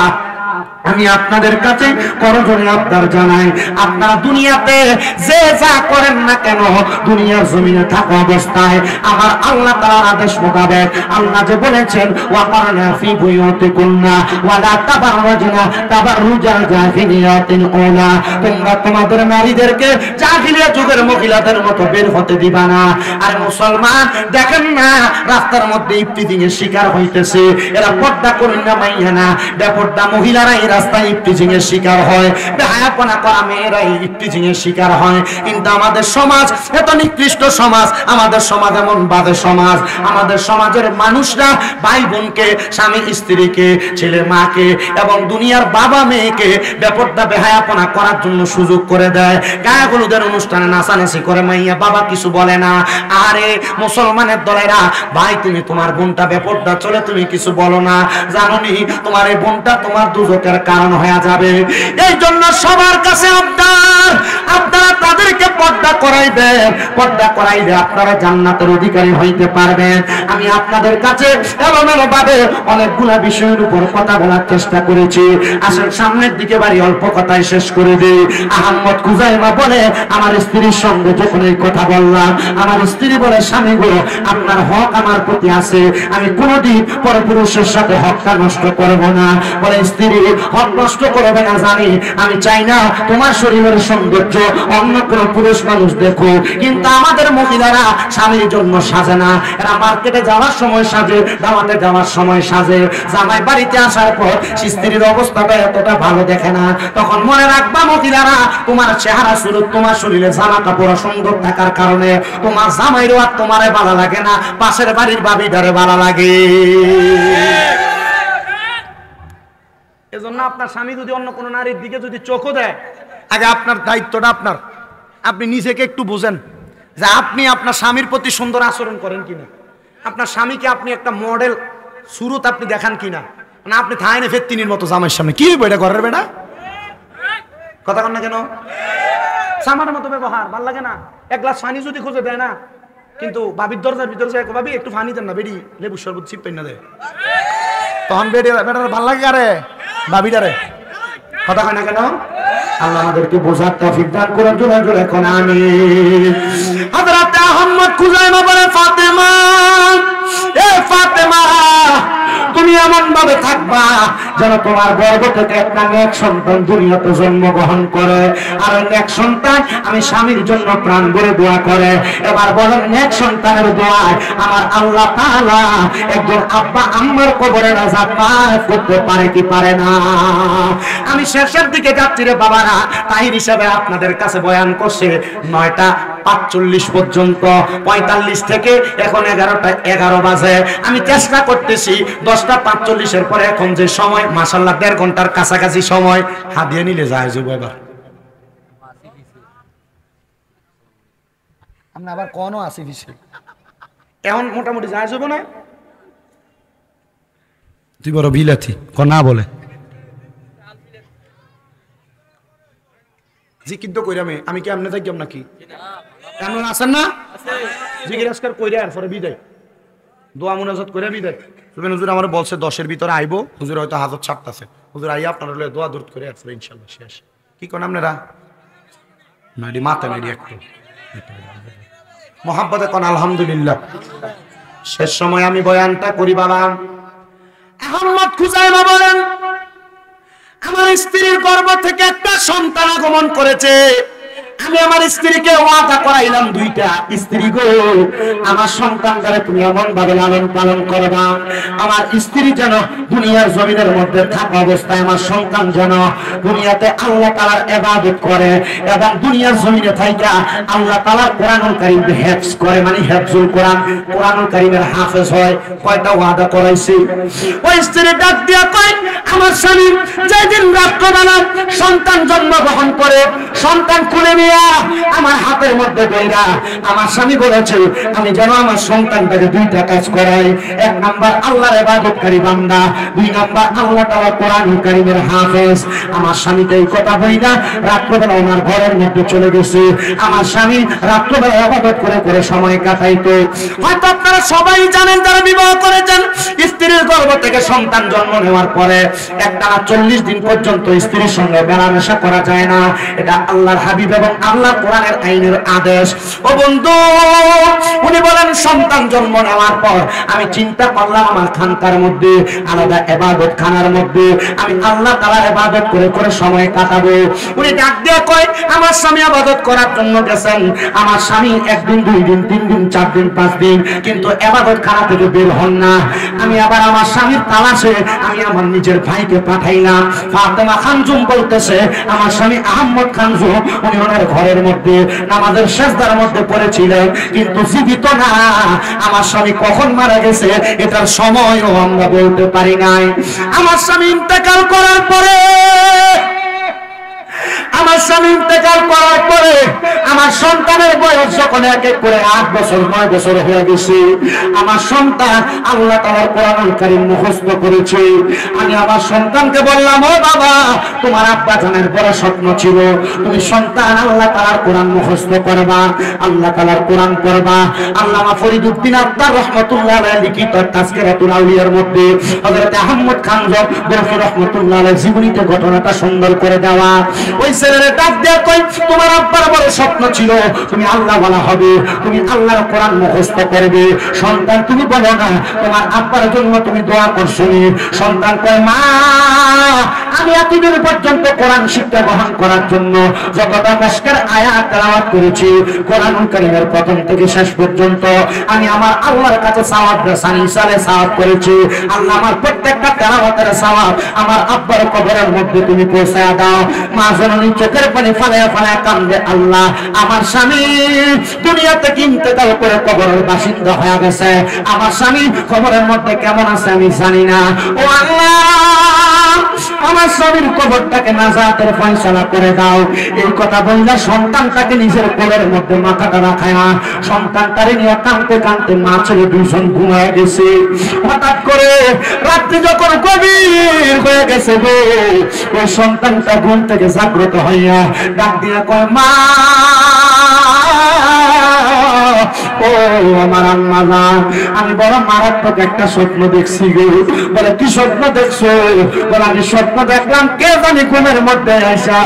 A: আমি আপনাদের কাছে করজোড়ে আবদার জানাই, আপনারা দুনিয়াতে যে যা করেন না কেন, দুনিয়ার জমিনে থাকা অবস্থায় আমার আল্লাহ তাআলার আদেশ মোতাবেক আল্লাহ যে বলেছেন ওয়াকারনা ফি বুয়ুতিকুন্না ওয়ালা তাবাররুজনা তাবাররুজাল জাহিলিয়াতিল উলা, তোমরা তোমাদের নারীদেরকে জাহিলিয়া যুগের মহিলাদের মতো বের হতে দিবা না। আর মুসলমান দেখেন না রাস্তার মধ্যে ইফতিজিং এর শিকার হইতেছে, এরা পর্দা করেন না মাইয়া না, বেপর্দা মহিলারা রাস্তায় ইফতিজিং এর শিকার হয়, বেহায়াপনা করা মেয়েরা ইফতিজিং এর শিকার হয়। কিন্তু আমাদের সমাজ এত নিকৃষ্ট সমাজ, আমাদের সমাজ এমন বাজে সমাজ, আমাদের সমাজের মানুষরা ভাই বোনকে, স্বামী স্ত্রীকে, ছেলে মাকে এবং দুনিয়ার বাবা মেয়েকে বেপর্দা বেহায়াপনা করার জন্য সুযোগ করে দেয়। গায়ে হলুদের অনুষ্ঠানে নাচানাচি করে, মাইয়া বাবা কিছু বলে না। আরে মুসলমানের দলেরা, ভাই তুমি তোমার বোনটা বেপর্দা চলে তুমি কিছু বলো না, জানোনি তোমার এই বোনটা তোমার দুজকের কারণ হয়ে যাবে। এই জন্য সবার কাছে আবদার, আপনারা তাদেরকে পর্দা করাইবে, পর্দা করাইলে আপনারা জান্নাতের অধিকারী হইতে পারবেন। আমি আপনাদের কাছে এলোমেলো ভাবে অনেকগুলা বিষয়ের উপর কথা বলার চেষ্টা করেছি, আসলে সামনের দিকে বাড়ি অল্প কথাই শেষ করে দিই। আহমদ খুজাইমা বলে, আমার স্ত্রীর সঙ্গে যখন এই কথা বললাম, আমার স্ত্রী বলে, স্বামী গো আপনার হক আমার প্রতি আছে, আমি কোনোদিন পরপুরুষের সাথে হকটা নষ্ট করব না। বলে স্ত্রী হক নষ্ট করবে না জানি, আমি চাই না তোমার শরীরের সৌন্দর্য অন্য কোন পুরুষ মানুষ দেখো, কিন্তু আমাদের মহিলারা স্বামীর জন্য সাজে না, এরা মার্কেটে যাওয়ার সময় সাজে, দাওয়াতে যাওয়ার সময় সাজে, জামাই বাড়িতে আসার পর স্ত্রীর অবস্থাটা এতটা ভালো দেখে না। তখন মনে রাখবা মহিলারা, তোমার চেহারা সুরত, তোমার শরীরে জামা কাপড় সুন্দর থাকার কারণে তোমার জামাইরও আর তোমারে ভালো লাগে না, পাশের বাড়ির বাবিদারে ভালো লাগে। এজন্য আপনার স্বামী যদি অন্য কোনো নারীর দিকে যদি চোখও দেয়, আগে আপনার দায়িত্বটা আপনার, আপনি নিজেকে একটু বুঝেন যে আপনি আপনার স্বামীর প্রতি সুন্দর আচরণ করেন কিনা, আপনার স্বামীকে আপনি একটা মডেল সুরত আপনি দেখান কিনা, না আপনি থাইনে ফেত্তিনির মতো জামাইয়ের সামনে কি হইব এটা ঘরের বেটা কথা কন না কেন সামানের মতো ব্যবহার ভাল লাগে না এক গ্লাস পানি যদি খুঁজে দেয় না কিন্তু বাবির দরজার ভিতরে যায় ভাবি একটু পানি দেন না বেডি লেবু শরবত চিপ পেন না দেয় তখন বেটার ভাল লাগে আরে বাবিটারে কথা কয় না কেন আল্লাহ আমাদেরকে বোঝার তৌফিক দান করুন জোরে জোরে কোন আমিন হযরত আহমদ খুজাইমা বলে ফাতেমা এ ফাতেমা তুমি এমন ভাবে থাকবা যেন তোমার গর্ভ থেকে একটা নেক সন্তান দুনিয়াতে জন্মগ্রহণ করে আর নেক সন্তান আমি স্বামীর জন্য প্রাণ ভরে দোয়া করে এবার বলেন নেক সন্তানের দোয়ায় আমার আল্লাহ তাআলা একজন আব্বা আম্মার কবরে আযাব মাফ করতে পারে কি পারে না আমি শেষের দিকে যাচ্ছি রে বাবারা তাই হিসাবে আপনাদের কাছে বয়ান করছে 9টা 45 পর্যন্ত 45 থেকে এখন 11টা 11 বাজে আমি চেষ্টা করতেছি 10টা 45 এর পরে এখন যে সময় মাশাআল্লাহ 1.5 ঘন্টার কাছাকাছি সময় হাদিয়া নিলে যায় যাব এবার আমরা আবার কোনও আসি বিশে এখন মোটামুটি যায় যাব না তুই বড় বিলাতি কোন না বলে জিকির তো কইরামে আমি কি আমনে যাইতাম নাকি এমন আছেন না জিকির আজকার কইরা আর পরে বিদায় দোয়া মুনাজাত কইরা বিদায় সুবেন হুজুর আমারে বলছে 10 এর ভিতরে আইবো হুজুর হয়তো হাজত ছাড়তাছে হুজুর আইয়া আপনারা লয়ে দোয়া দরুদ করে আসবে ইনশাআল্লাহ শেষ কি কোন আপনারা নাইডি মাথা নাইডি একটু মোহাব্বতে কোন আলহামদুলিল্লাহ শেষ সময় আমি বয়ানটা করি বাবা আহমদ খুজাইমা বলেন আমার স্ত্রীর গর্ভ থেকে একটা সন্তান আগমন করেছে আমি আমার স্ত্রীকে ওয়াদা করাইলাম দুইটা স্ত্রী গো আমার সন্তানটারে তুমি এমন ভাবে লালন পালন করবা আমার স্ত্রী যেন দুনিয়ার জমিনের মধ্যে থাকা অবস্থায় আমার সন্তান যেন দুনিয়াতে আল্লাহ তাআলার ইবাদত করে এবং দুনিয়ার জমিনে থাইকা আল্লাহ তাআলার কোরআনুল কারীম হিফজ করে মানে হিফজুল কোরআন কোরআনুল কারীমের হাফেজ হয় কয়টা ওয়াদা করাইছি ওই স্ত্রী ডাক দিয়া কয় আমার স্বামী যেদিন রাত্রিবেলা সন্তান জন্মগ্রহণ করে সন্তান কোলে নিয়ে আমার হাতের মধ্যে বেরা আমার স্বামী বলেছে আমি যেন আমার সন্তানটাকে দুইটা কাজ করাই এক নাম্বার আল্লাহর ইবাদতকারী বান্দা দুই নাম্বার আল্লাহ তাআলা কোরআনুল কারীমের হাফেজ আমার স্বামীকে এই কথা বইলা রাত্রিবেলা ওনার ঘরের মধ্যে চলে গেছে আমার স্বামী রাত্রিবেলা ইবাদত করে করে সময় কাটাইতো হয়তো আপনারা সবাই জানেন যারা বিবাহ করেছেন স্ত্রীর গর্ভ থেকে সন্তান জন্ম নেওয়ার পরে একটানা 40 দিন পর্যন্ত স্ত্রীর সঙ্গে মেলামেশা করা যায় না এটা আল্লাহর হাবিব এবং আল্লাহ কোরআনের আইনের আদেশ ও বন্ধু উনি বলেন সন্তান জন্ম নেওয়ার পর আমি চিন্তা করলাম আমার খানকার মধ্যে আলাদা ইবাদত খানার মধ্যে আমি আল্লাহ তাআলার ইবাদত করে করে সময় কাটাবো উনি ডাক দিয়ে কয় আমার স্বামী ইবাদত করার জন্য গেছেন আমার স্বামী একদিন দুই দিন তিন দিন চার দিন পাঁচ দিন কিন্তু ইবাদত খানা থেকে বের হন না আমি আবার আমার স্বামীর তালাশে আমি আমার নিজের ভাইকে পাঠাইলাম ফাতেমা খানজুম বলতেছে আমার স্বামী আহমদ খানজুম উনি ওনার ঘরের মধ্যে নামাজের সিজদার মধ্যে পড়েছিলেন কিন্তু জীবিত না আমার স্বামী কখন মারা গেছে এটার সময়ও আমরা বলতে পারি নাই আমার স্বামী ইন্তেকাল করার পরে আমার স্বামী ইন্তেকাল করার পরে আমার সন্তানের বয়স যখন এক এক করে 8 বছর 9 বছর হয়ে গেছে আমার সন্তান আল্লাহ তাআলার কোরআনুল কারীম মুখস্থ করেছে আমি আমার সন্তানকে বললাম ও বাবা তোমার আব্বা জানের বড় স্বপ্ন ছিল তুমি সন্তান আল্লাহ তাআলার কোরআন মুখস্থ করবা আল্লাহ তাআলার কোরআন পড়বা আল্লামা ফরিদউদ্দিন আত্তার রাহমাতুল্লাহ আলাইহি লিখিত তাজকিরাতুল আউলিয়ার মধ্যে হযরত আহমদ খান বরফি রাহমাতুল্লাহ আলাইহি জীবনীতে ঘটনাটা সুন্দর করে দেওয়া ওই ছেলের ডাক দেয়া কই তোমার আব্বার বড় স্বপ্ন ছিল তুমি আল্লাহ ওয়ালা হবে তুমি আল্লাহর কোরআন মুখস্থ করবে সন্তান তুমি বলো না তোমার আব্বার জন্য তুমি দোয়া করছো সন্তান কয় মা আমি এতদিন পর্যন্ত কোরআন শিক্ষা গ্রহণ করার জন্য যতটা মুশকিল আয়াত তেলাওয়াত করেছি কোরআনুল কারীমের প্রথম থেকে শেষ পর্যন্ত আমি আমার আল্লাহর কাছে সওয়াব রাসানি সালে সওয়াব করেছি আল্লাহ আমার প্রত্যেকটা তেলাওয়াতের সওয়াব আমার আব্বার কবরের মধ্যে তুমি পৌঁছায়া দাও মা জননী চোখের পানি ফালায়া ফালায়া কান্দে আল্লাহ আমার স্বামী দুনিয়া থেকে ইন্তেকাল করে কবরের বাসিন্দা হয়ে গেছে আমার স্বামী কবরের মধ্যে কেমন আছে আমি জানি না ও আল্লাহ আমার স্বামীর কবরটাকে নাজাতের ফয়সালা করে দাও। এই কথা বললে সন্তানটাকে নিজের কোলের মধ্যে মাথাটা রাখায়া সন্তানটারে নিয়ে কাঁদতে কাঁদতে মা ছেলে দুইজন ঘুমায় গেছে। হঠাৎ করে রাত্রি যখন গভীর হয়ে গেছে গো, ওই সন্তানটা ঘুম থেকে জাগ্রত হইয়া ডাক দিয়া কয়, মা ও আমার আম্মা না, আমি বড় মারাত্মক একটা স্বপ্ন দেখছি গো। বলে কি স্বপ্ন দেখছো? বলে আমি স্বপ্ন দেখলাম কে জানি ঘুমের মধ্যে আসা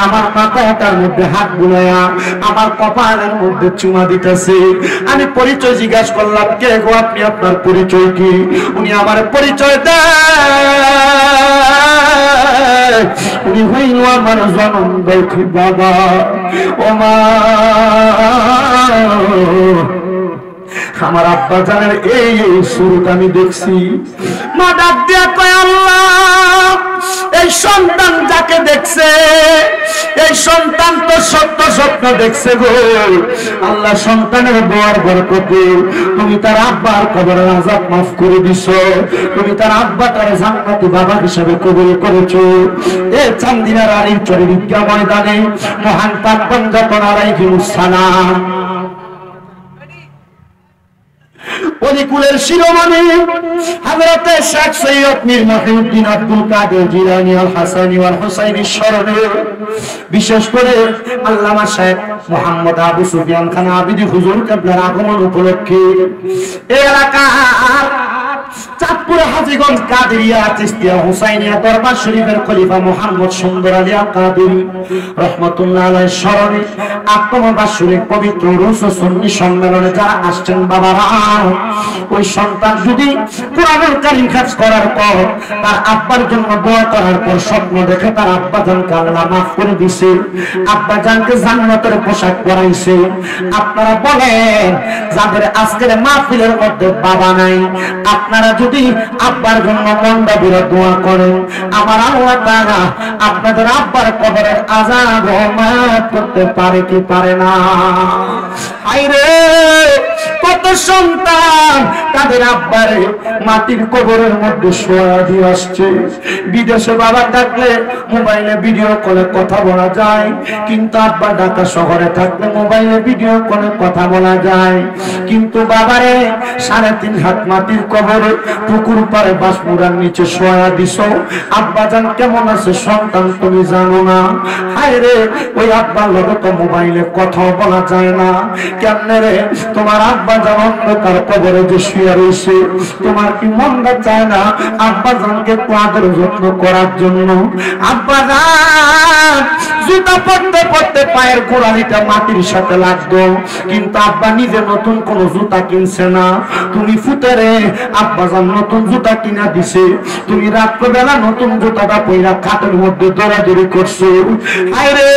A: আমার মাথাটার মধ্যে হাত বুলাইয়া আমার কপালের মধ্যে চুমা দিতেছে। আমি পরিচয় জিজ্ঞাসা করলাম, কে গো আপনি, আপনার পরিচয় কি? উনি আমার পরিচয় দেয়, উনি হইল আমার জনম দুঃখী বাবা। ও মা, আমার আব্বা জানের এই শুরুটা আমি দেখছি। মা ডাক দিয়া কয়, আল্লাহ, এই সন্তান যাকে দেখছে এই সন্তান তো সত্য স্বপ্ন দেখছে গো। আল্লাহ সন্তানের দোয়ার বরকতে তুমি তার আব্বার কবরের আযাব মাফ করে দিছো। তুমি তার আব্বাটার জান্নাতি বাবা হিসেবে কবুল করেছো। এই চান্দিনার আলীর চরিত্রা ময়দানে মহান পাকবন্ধন আলাইহিমুস সালাম অলিকুলের শিরোমণি হযরতে শেখ সৈয়দ মীর মহিউদ্দিন আব্দুল কাদের জিলানী আল হাসানী ওয়াল হুসাইনির স্মরণে বিশেষ করে আল্লামা শেখ মোহাম্মদ আবু সুফিয়ান খান আবিদি হুজুর কিবলার আগমন উপলক্ষে এই এলাকার চাঁদপুরে হাজীগঞ্জ কাদেরিয়া চিশতিয়া হুসাইনিয়া দরবার শরীফের খলিফা মুহাম্মদ সুন্দর আলী আল কাদেরী রাহমাতুল্লাহ আলাইহির স্মরণে আত্ম বাৎসরিক পবিত্র রুস ও সুন্নি সম্মেলনে যারা আসছেন বাবারা, ওই সন্তান যদি কুরআনুল কারীম হিফজ করার পর তার আব্বার জন্য দোয়া করার পর স্বপ্ন দেখে তার আব্বা জানকে আল্লাহ মাফ করে দিয়েছে, আব্বা জানকে জান্নাতের পোশাক পরাইছে, আপনারা বলেন যাদের আজকের মাহফিলের মধ্যে বাবা নাই, আপনারা যদি আব্বার জন্য মনটা বিরে দোয়া করেন, আমার আল্লাহ তাআলা আপনাদের আব্বার কবরের আযাব মাফ করতে পারে কি পারে না? আইরে কত সন্তান তাদের আব্বারে মাটির কবরের মধ্যে শোয়া দিয়ে আসছে। বিদেশে বাবা থাকলে মোবাইলে ভিডিও কলে কথা বলা যায়, কিন্তু আব্বা ঢাকা শহরে থাকলে মোবাইলে ভিডিও কলে কথা বলা যায়। কিন্তু বাবারে 3.5 হাত মাটির কবরে পুকুর পাড়ে বাঁশমুড়ার নিচে শোয়া দিছ। আব্বা জান কেমন আছে সন্তান তুমি জানো না? হায় রে, ওই আব্বার লগে তো মোবাইলে কথা বলা যায় না। কেমনে রে, তোমার আব্বা জান অন্ধকার কবরে যে শুয়ে রয়েছে, তোমার কি মনটা চায় না আব্বা জানকে একটু আদর যত্ন করার জন্য? আব্বা জান জুতা পরতে পরতে পায়ের গোড়ালিটা মাটির সাথে লাগতো, কিন্তু আব্বা নিজে নতুন কোন জুতা কিনছে না। তুমি ফুতেরে আব্বা জান নতুন জুতা কিনা দিছে, তুমি রাত্রবেলা নতুন জুতাটা পইরা খাটের মধ্যে দৌড়াদৌড়ি করছো। আরে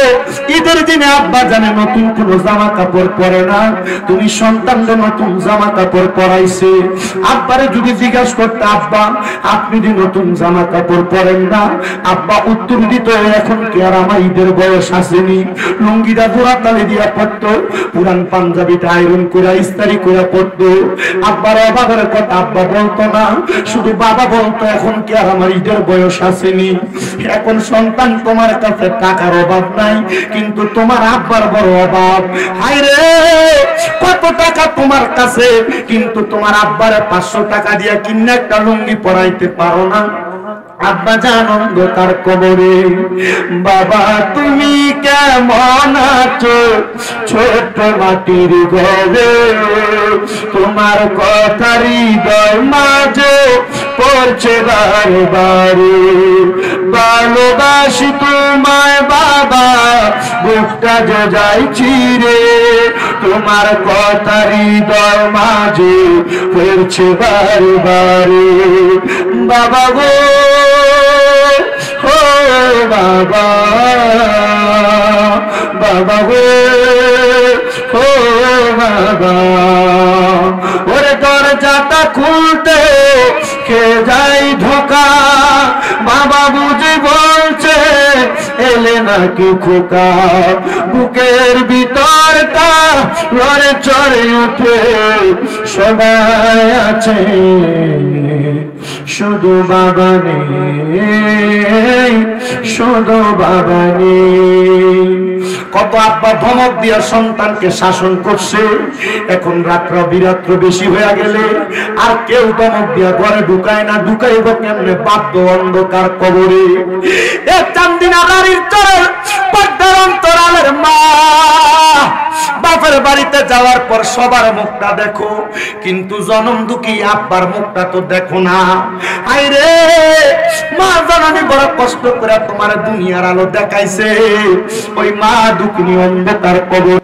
A: ঈদের দিনে আব্বা জানে নতুন কোন জামা কাপড় পরে না, তুমি সন্তানদের নতুন জামা কাপড় পরাইছে। আব্বারে যদি জিজ্ঞাসা করতে, আব্বা আপনি যে নতুন জামা কাপড় পরেন না, আব্বা উত্তর দিত, এখন কি আর আমার ঈদের বয়স আসেনি? লুঙ্গিটা জোড়া তালে দিয়া পড়তো, পুরান পাঞ্জাবিটা আয়রন করে ইস্তারি করে পড়তো। আব্বার অভাবের কথা আব্বা বলতো না, শুধু বাবা বলতো, এখন কি আর আমার ঈদের বয়স আসেনি? এখন সন্তান তোমার কাছে টাকার অভাব নাই, কিন্তু তোমার আব্বার বড় অভাব। হায় রে, কত টাকা তোমার কাছে, কিন্তু তোমার আব্বারে 500 টাকা দিয়ে কিনে একটা লুঙ্গি পরাইতে পারো না। আব্বা জান অন্ধকার কবরে, বাবা তুমি কেমন আছো ছোট মাটির ঘরে, তোমার কথা হৃদয় মাঝে পড়ছে বারে বারে, ভালোবাসি তোমায় বাবা বুকটা যে যাইছি রে, তোমার কথা হৃদয় মাঝে পড়ছে বারে বারে, বাবা গো ও বাবা, বাবা গো ও বাবা, ওরে দরজাটা খুলতে কে যাই ঢোকা, বাবা বুঝি বলছে এলে নাকি খোকা, বুকের ভিতরটা
B: লড়ে চড়ে উঠে সবাই আছে, শুধু বাবা নেই, শুধু বাবা নেই।
A: কত আব্বা ধমক দিয়ে সন্তানকে শাসন করছে, এখন রাত্র বিরাত্র বেশি হয়ে গেলে আর কেউ ধমক দিয়া ঘরে ঢুকায় না, ঢুকাইব কেমনে? বাধ্য অন্ধকার কবরে। এ চান্দিনা বাড়ির চরে পর্দার অন্তরালের মা বাপের বাড়িতে যাওয়ার পর সবার মুখটা দেখো, কিন্তু জনম দুঃখী আব্বার মুখটা তো দেখো না। আইরে মা জননী বড় কষ্ট করে তোমার দুনিয়ার আলো দেখাইছে, ওই মা দুঃখিনী অন্ধকার কবর।